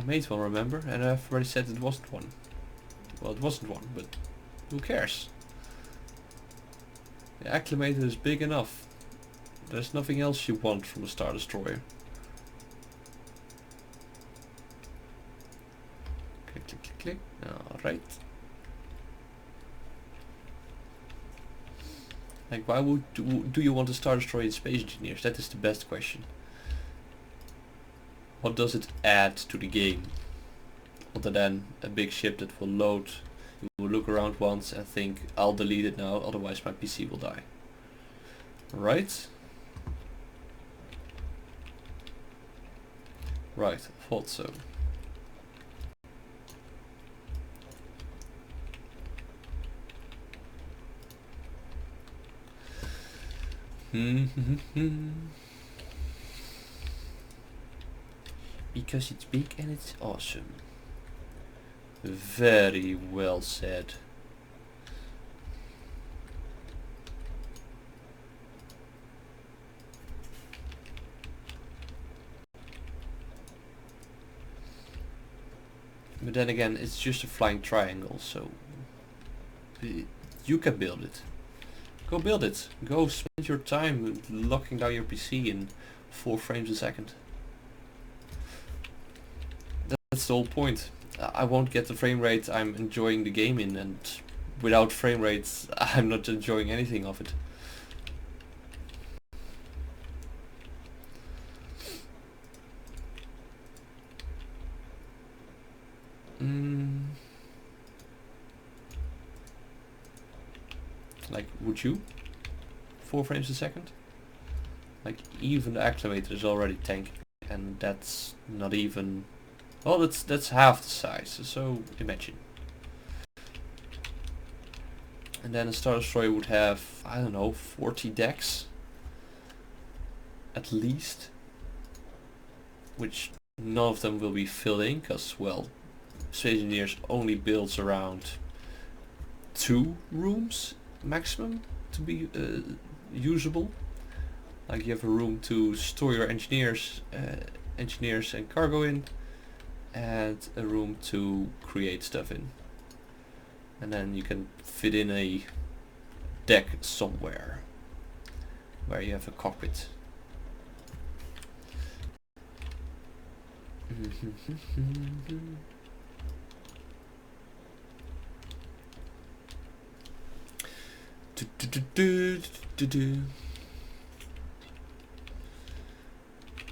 A: made one, remember? And I've already said it wasn't one. Well, it wasn't one, but who cares? The Acclimator is big enough. There's nothing else you want from a Star Destroyer. Click, click, click, click. Alright. Like, why would do you want a Star Destroyer in Space Engineers? That is the best question. What does it add to the game? Other than a big ship that will load, you will look around once and think, I'll delete it now, otherwise my PC will die. Right? Right, thought so. Because it's big and it's awesome. Very well said. But then again, it's just a flying triangle, so you can build it. Go build it. Go spend your time locking down your PC in 4 frames a second. That's the whole point. I won't get the frame rate I'm enjoying the game in, and without frame rates I'm not enjoying anything of it. Like, would you? 4 frames a second? Like, even the accelerator is already tanky, and that's not even... Well, that's half the size, so imagine. And then a Star Destroyer would have, I don't know, 40 decks at least, which none of them will be filled in, because, well, Space Engineers only builds around 2 rooms maximum to be usable. Like, you have a room to store your engineers and cargo in, and a room to create stuff in, and then you can fit in a deck somewhere where you have a cockpit.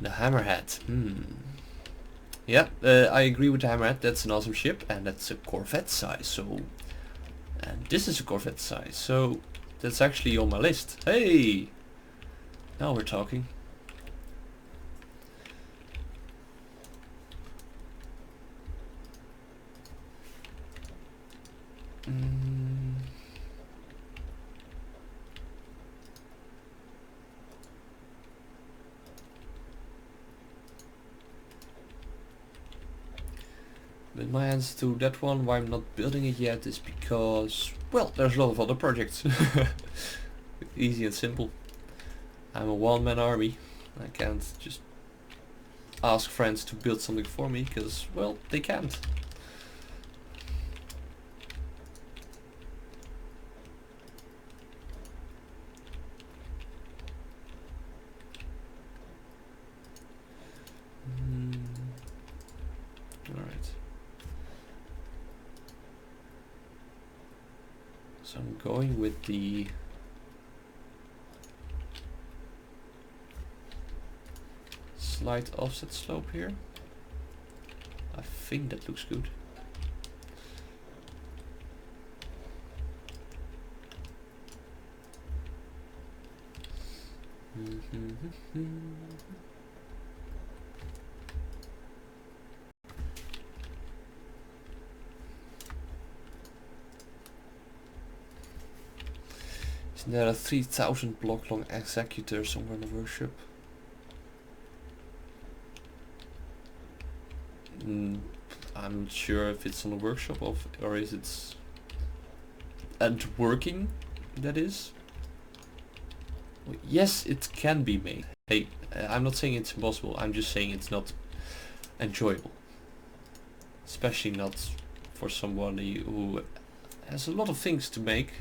A: The Hammerhead. Yeah, I agree with the Hammerhead. That's an awesome ship, and that's a Corvette size. So, and this is a Corvette size. So that's actually on my list. Hey, now we're talking. But my answer to that one, why I'm not building it yet, is because, well, there's a lot of other projects. Easy and simple. I'm a one-man army. I can't just ask friends to build something for me, because, well, they can't. Alright. So I'm going with the slight offset slope here. I think that looks good. Isn't there a 3000 block long executor somewhere in the workshop? I'm not sure if it's on the workshop or is it and working, that is. Well, yes, it can be made. Hey, I'm not saying it's impossible, I'm just saying it's not enjoyable. Especially not for somebody who has a lot of things to make.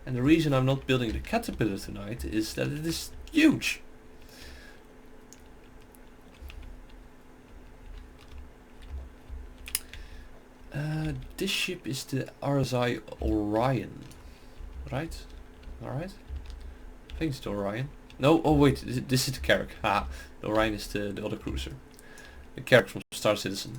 A: And the reason I'm not building the caterpillar tonight is that it is huge. This ship is the RSI Orion, right? Alright. I think it's the Orion. No, oh wait, this is the Carrack. Ah, the Orion is the other cruiser. The Carrack from Star Citizen.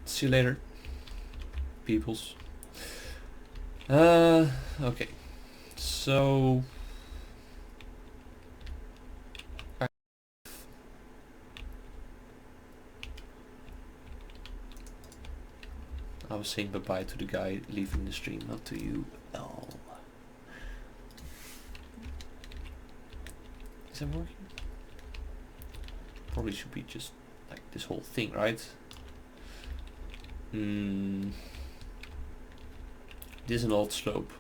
A: See you later, peoples. Okay. So I was saying bye-bye to the guy leaving the stream, not to you. Oh. Is that working? Probably should be just like this whole thing, right? This is an old slope.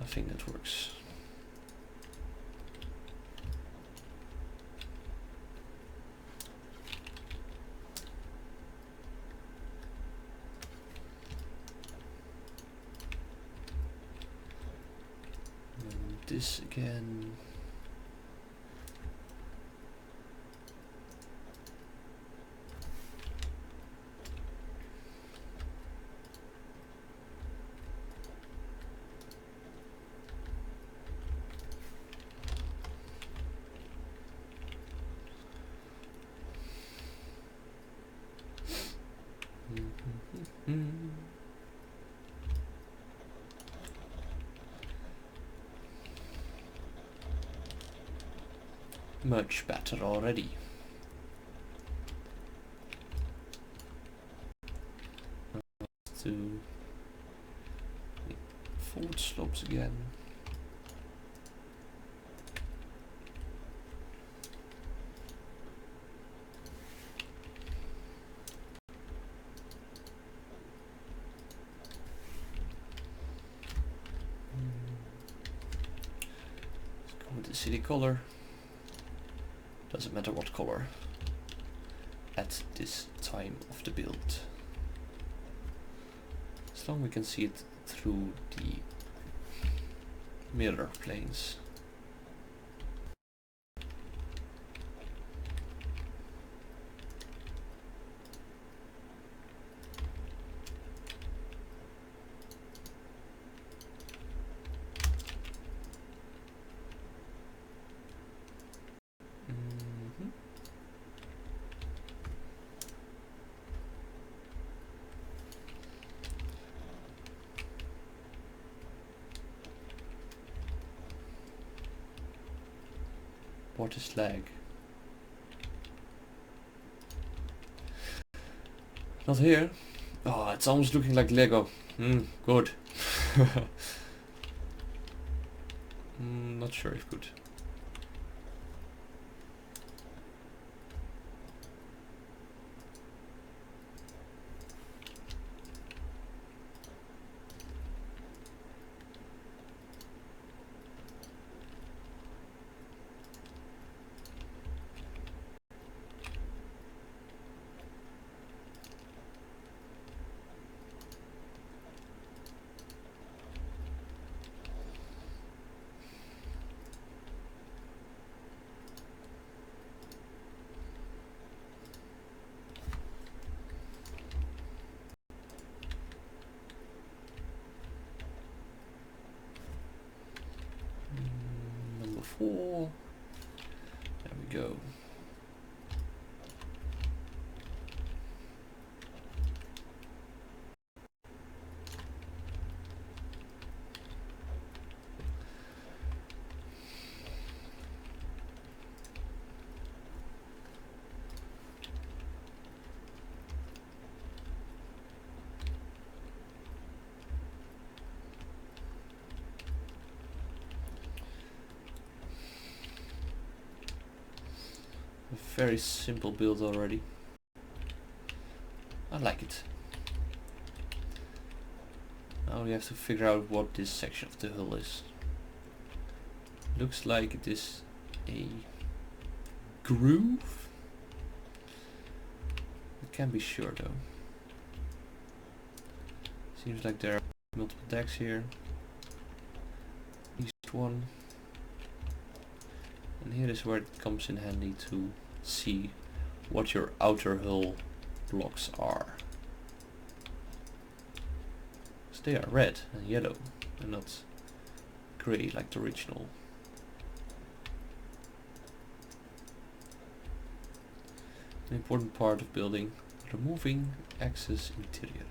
A: I think that works. And this again. Much better already. Let's do forward slopes again. Let's go with the city color. Doesn't matter what color at this time of the build. As long as we can see it through the mirror planes. What is lag? Not here. Oh, it's almost looking like Lego. Good. Not sure if good. Number 4. There we go. A very simple build already. I like it. Now we have to figure out what this section of the hull is. Looks like it is a groove. I can't be sure though. Seems like there are multiple decks here. East one. And here is where it comes in handy to see what your outer hull blocks are. So they are red and yellow and not grey like the original. An important part of building, removing excess interior.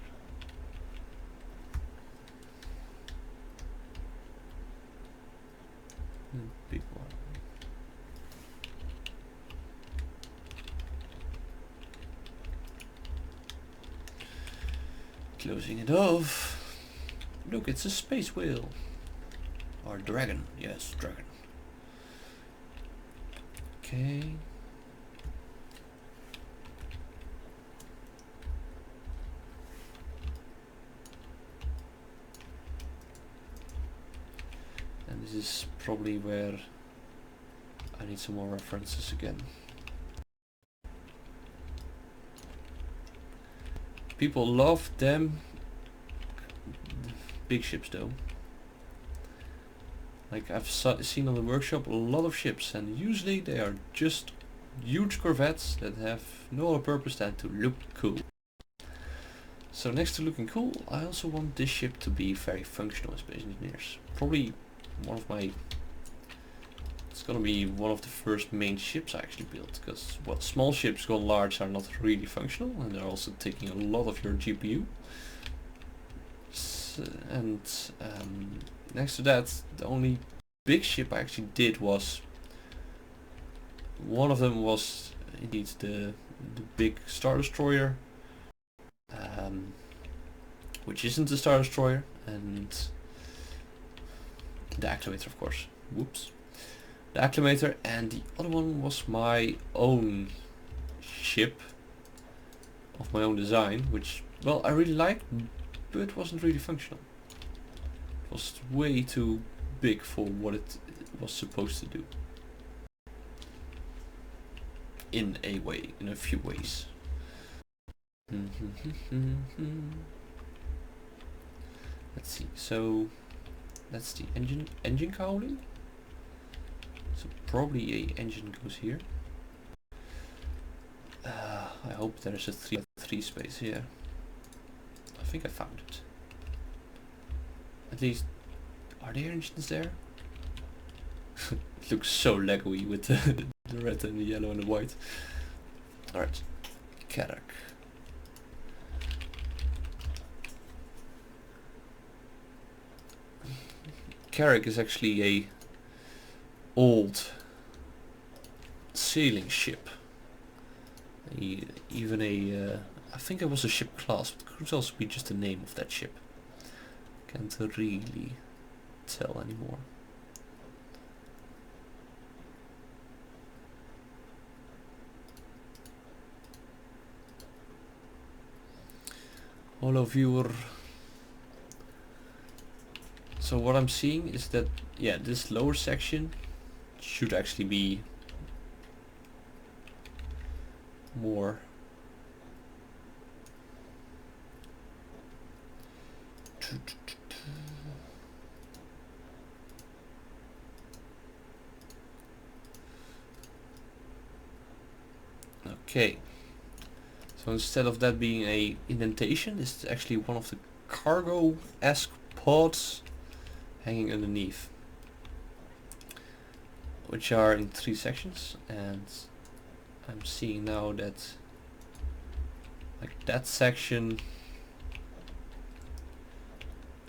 A: Big one. Closing it off. Look, it's a space whale. Or dragon. Yes, dragon. Okay. And this is probably where I need some more references again. People love them big ships though. Like I've seen on the workshop a lot of ships, and usually they are just huge corvettes that have no other purpose than to look cool. So next to looking cool, I also want this ship to be very functional as Space Engineers. Probably one of my... It's gonna be one of the first main ships I actually built, because well, small ships gone large are not really functional, and they're also taking a lot of your GPU. And next to that, the only big ship I actually did was... One of them was indeed the big Star Destroyer, which isn't the Star Destroyer, and the Acclimator, of course. Whoops. The Acclimator, and the other one was my own ship of my own design, which, well, I really liked, but wasn't really functional. It was way too big for what it was supposed to do. In a way, in a few ways. Let's see, so that's the engine cowling. So probably a engine goes here. I hope there's a 3x3 space here. I think I found it. At least, are there engines there? It looks so Lego-y with the red and the yellow and the white. Alright, Karak. Karak is actually a old sailing ship. Even a, I think it was a ship class, but it could also be just the name of that ship. Can't really tell anymore. Hello viewer. So what I'm seeing is that, yeah, this lower section should actually be more okay. So instead of that being a indentation, it's actually one of the cargo-esque pods hanging underneath, which are in 3 sections, and I'm seeing now that like that section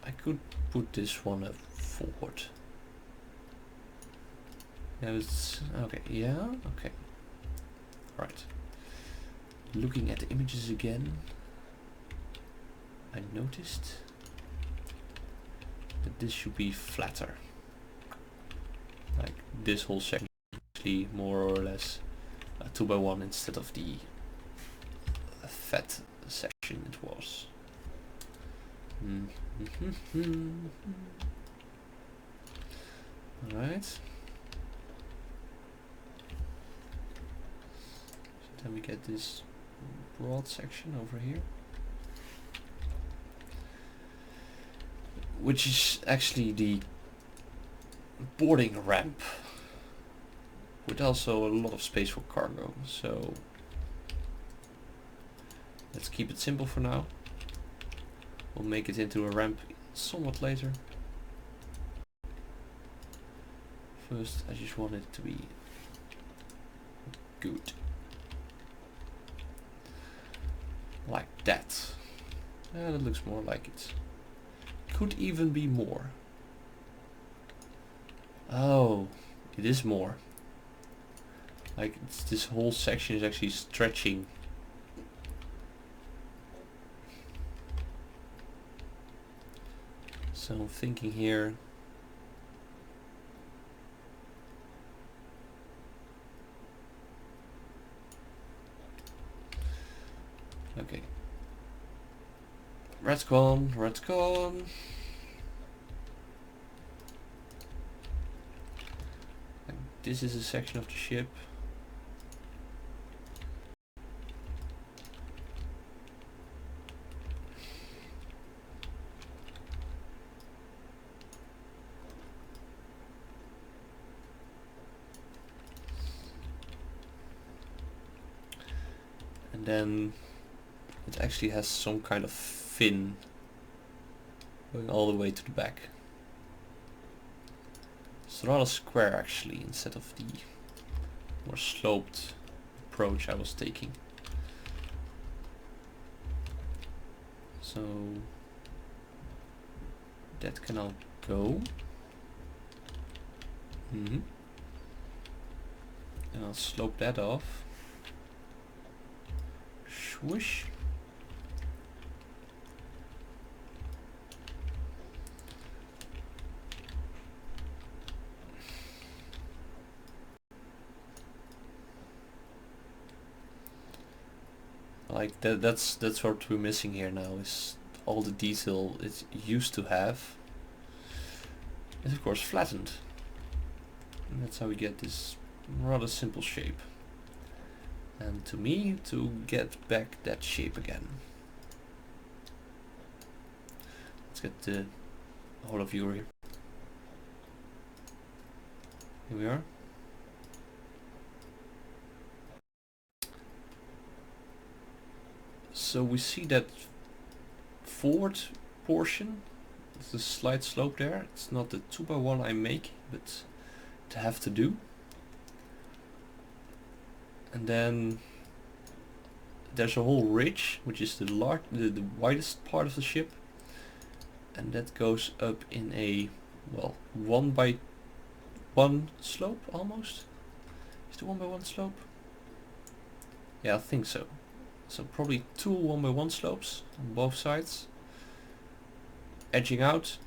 A: I could put this one up forward. Yeah, it's okay, yeah, okay. Right. Looking at the images again, I noticed that this should be flatter. Like this whole section is actually more or less a 2x1 instead of the fat section it was. Alright. So then we get this broad section over here, which is actually the boarding ramp, with also a lot of space for cargo. So let's keep it simple for now. We'll make it into a ramp somewhat later. First, I just want it to be good. Like that. Yeah, that looks more like it. Could even be more. Oh, it is more. Like this whole section is actually stretching. So I'm thinking here. Okay. Red's gone, red's gone. And this is a section of the ship. And then it actually has some kind of fin going all the way to the back. It's rather square actually, instead of the more sloped approach I was taking. So that can now go. And I'll slope that off. Swoosh. Like that's what we're missing here now, is all the detail it used to have is of course flattened. And that's how we get this rather simple shape. And to me, to get back that shape again. Let's get the whole of viewer here. Here we are. So we see that forward portion, there's a slight slope there. It's not the 2x1 I make, but to have to do. And then there's a whole ridge, which is the widest part of the ship, and that goes up in a, well, 1x1 slope almost. Is it 1x1 slope? Yeah, I think so. So probably two 1x1 slopes on both sides, edging out,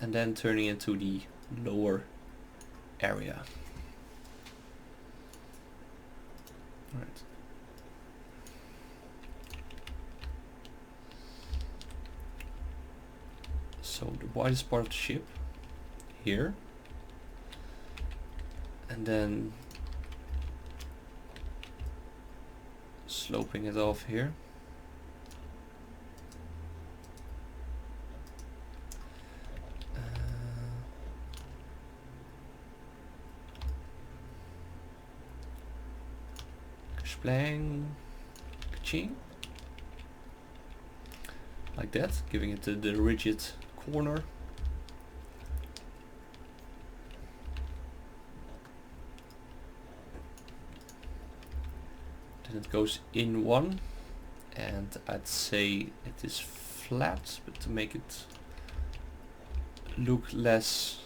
A: and then turning into the lower area. All right. So the widest part of the ship here, and then sloping it off here. Splang, ka-ching. Like that, giving it the rigid corner. Then it goes in one, and I'd say it is flat, but to make it look less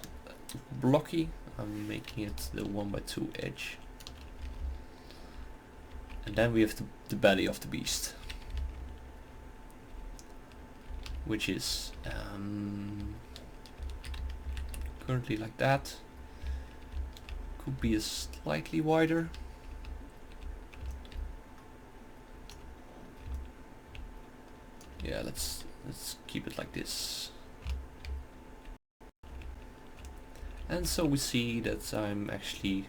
A: blocky, I'm making it the 1x2 edge. And then we have the belly of the beast, which is currently like that. Could be a slightly wider. Yeah, let's keep it like this. And so we see that I'm actually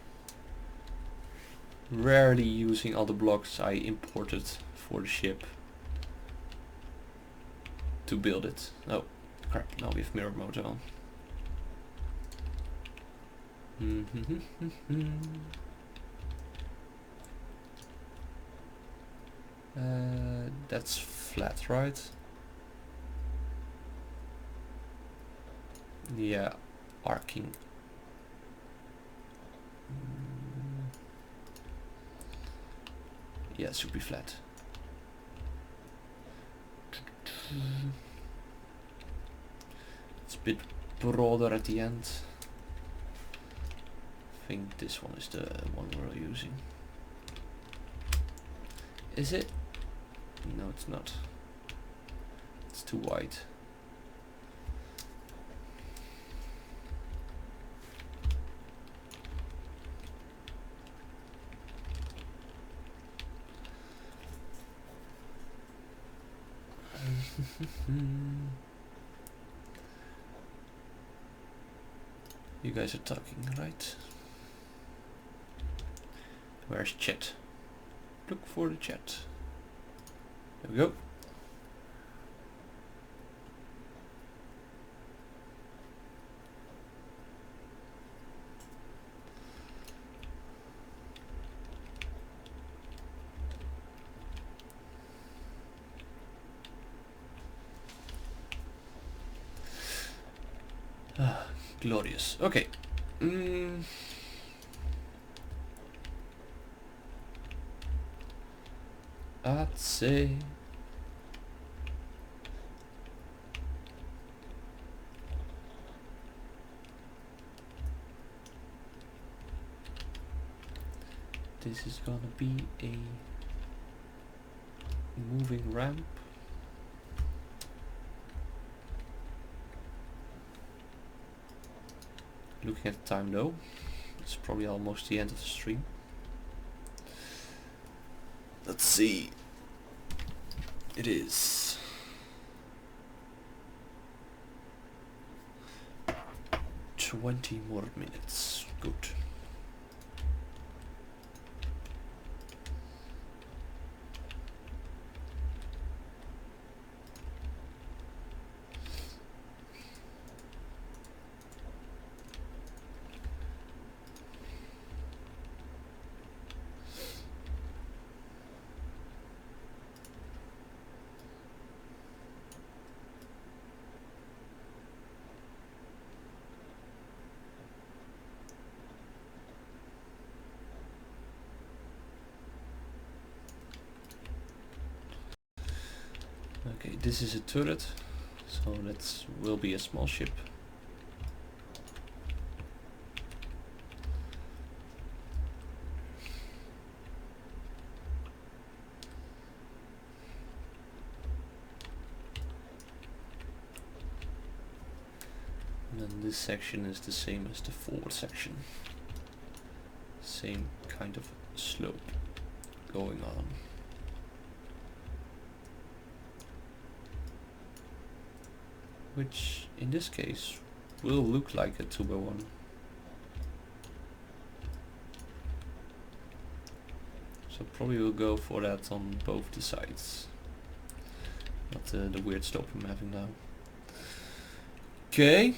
A: rarely using all the blocks I imported for the ship to build it. Oh crap, now we have mirror mode on. That's flat, right? Yeah, arcing. Yeah, it should be flat. It's a bit broader at the end. I think this one is the one we're using. Is it? No, it's not. It's too wide. You guys are talking, right? Where's chat? Look for the chat. There we go. Ah, glorious. Okay. I'd say this is gonna be a moving ramp. Looking at the time though, it's probably almost the end of the stream. Let's see. It is 20 more minutes. Good. Okay, this is a turret, so that will be a small ship. And then this section is the same as the forward section. Same kind of slope going on. Which in this case will look like a 2x1. So probably we'll go for that on both the sides. Not the weird slope I'm having now. Okay.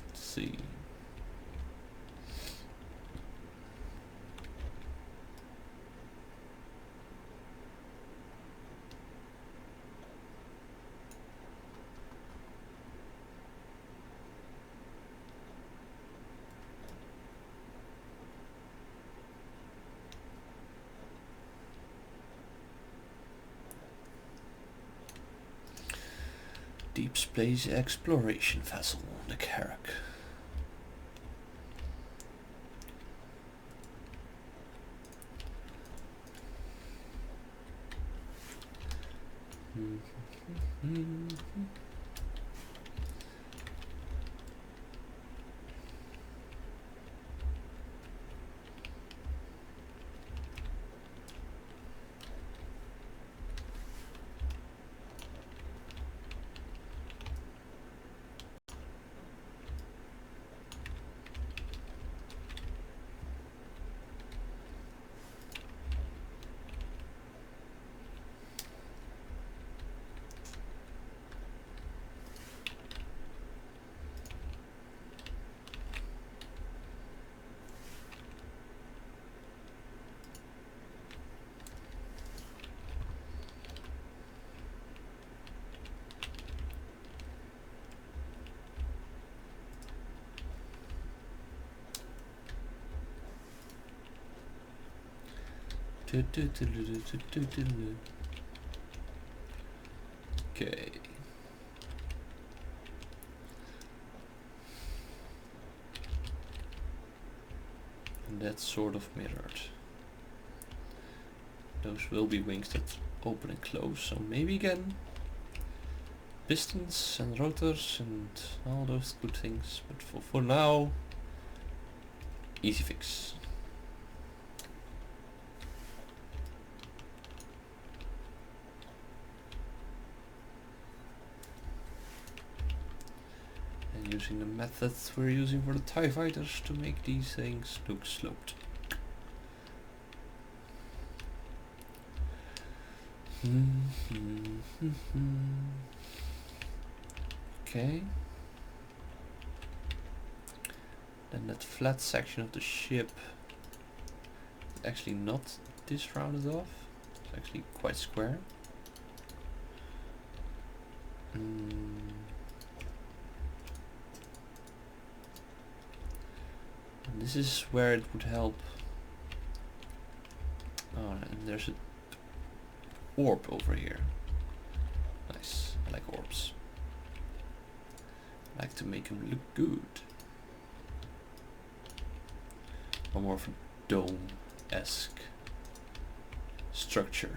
A: Let's see. Deep space exploration vessel, the Geheugen. Okay. And that's sort of mirrored. Those will be wings that open and close, so maybe again pistons and rotors and all those good things, but for now, easy fix. using the methods we're using for the TIE fighters to make these things look sloped. Okay. Then that flat section of the ship is actually not this rounded off. It's actually quite square. And this is where it would help. Oh, and there's a orb over here. Nice. I like orbs. I like to make them look good. Or more of a dome-esque structure.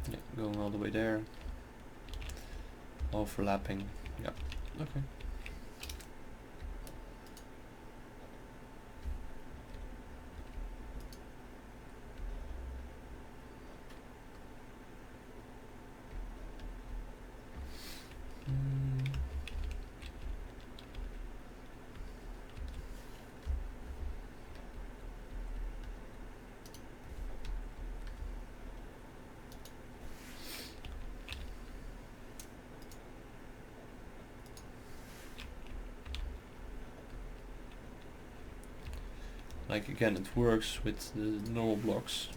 A: Yeah, going all the way there. Overlapping. Yeah, okay. Like again, it works with the normal blocks,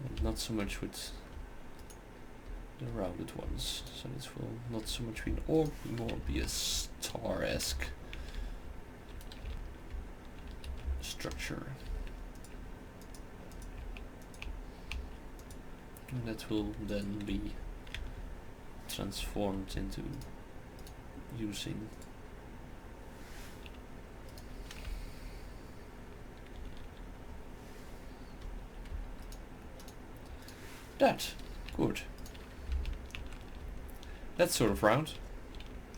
A: and not so much with the rounded ones. So this will not so much be an orb, more be a star-esque structure, and that will then be transformed into using that. Good. That's sort of round.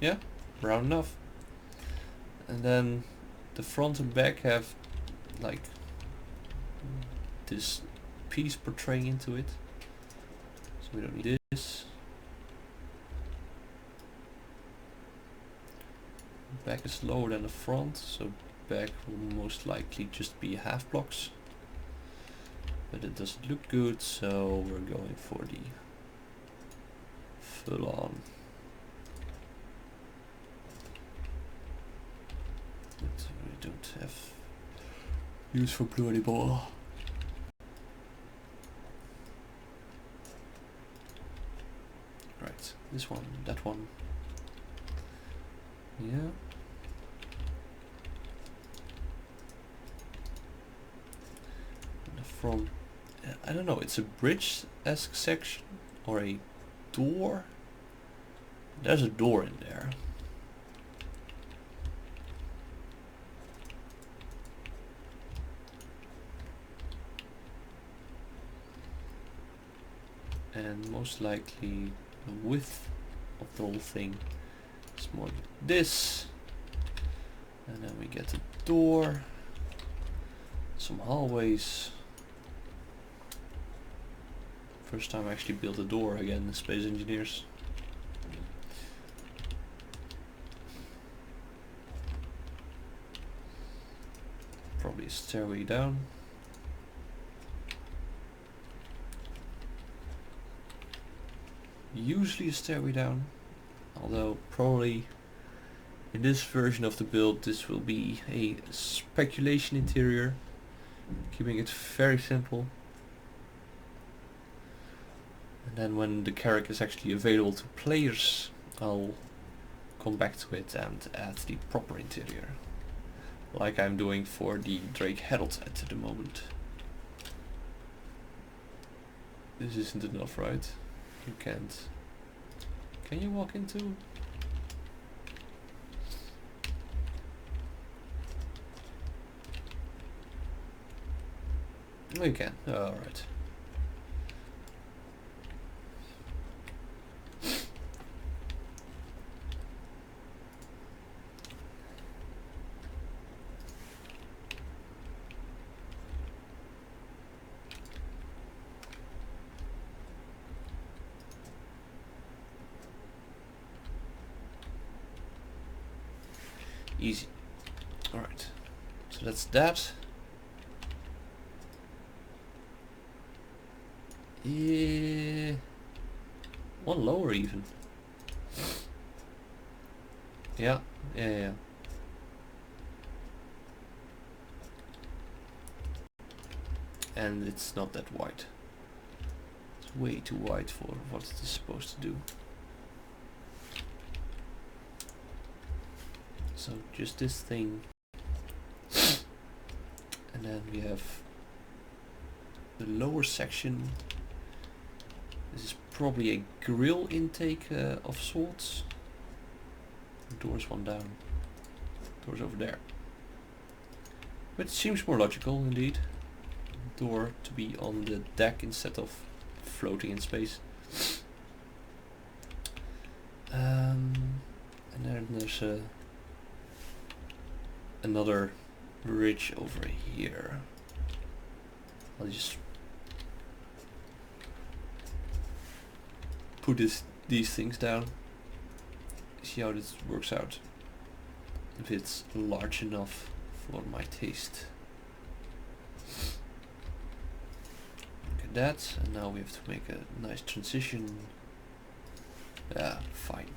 A: Yeah, round enough. And then the front and back have like this piece portraying into it. So we don't need this. Back is lower than the front, so back will most likely just be half blocks. But it doesn't look good, so we're going for the full on. But we don't have use for blue anymore. Right, this one, that one. Yeah. From, I don't know, it's a bridge-esque section or a door. There's a door in there. And most likely the width of the whole thing is more like this. And then we get a door, some hallways. First time I actually built a door again, Space Engineers. Probably a stairway down. Usually a stairway down, although probably in this version of the build this will be a speculation interior, keeping it very simple. And then when the character is actually available to players, I'll come back to it and add the proper interior, like I'm doing for the Drake Herald at the moment. This isn't enough, right? You can't. Can you walk into? No, you can. Alright. Easy. Alright. So that's that. Yeah. One lower even. Yeah. Yeah. And it's not that wide. It's way too wide for what it is supposed to do. So just this thing. And then we have the lower section. This is probably a grill intake of sorts. Doors one down. Doors over there. But it seems more logical indeed. Door to be on the deck instead of floating in space. And then there's another ridge over here. I'll just put these things down. See how this works out. If it's large enough for my taste. Look at that, and now we have to make a nice transition. Yeah, fine.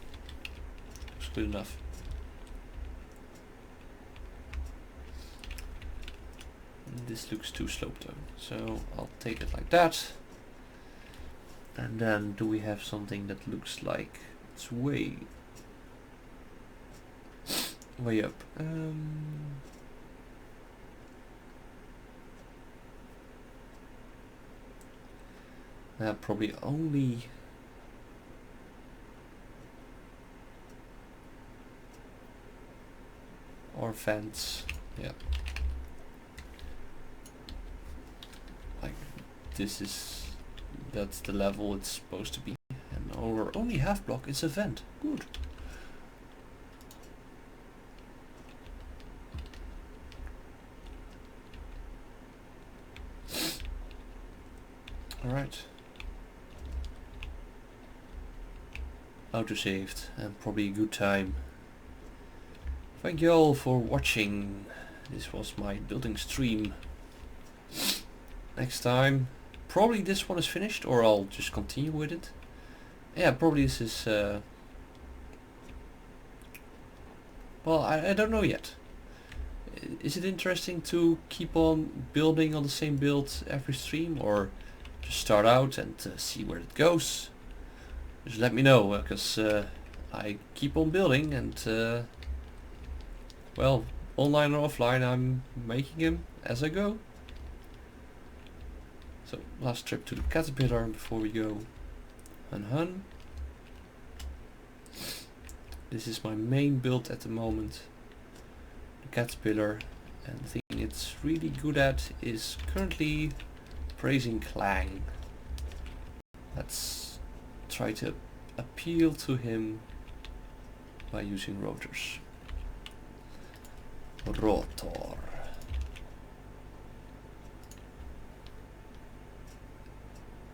A: Looks good enough. And this looks too sloped though, so I'll take it like that. And then do we have something that looks like it's way up? Probably only or vents. Yeah. Like that's the level it's supposed to be. And our only half block is a vent. Good. Alright. Autosaved, and probably a good time. Thank you all for watching. This was my building stream. Next time, probably this one is finished, or I'll just continue with it. Yeah, probably this is... well, I don't know yet. Is it interesting to keep on building on the same build every stream, or just start out and see where it goes? Just let me know, because I keep on building, and well, online or offline, I'm making them as I go. So last trip to the caterpillar before we go. Hun. This is my main build at the moment. The caterpillar, and the thing it's really good at is currently praising clang. Let's try to appeal to him by using rotors. Rotor.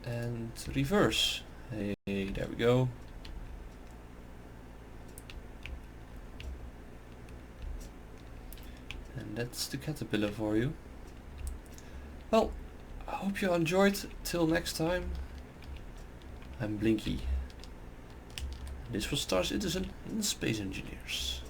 A: And reverse. Hey, there we go. And that's the caterpillar for you. Well, I hope you enjoyed. Till next time, I'm Blinky. This was Star Citizen and Space Engineers.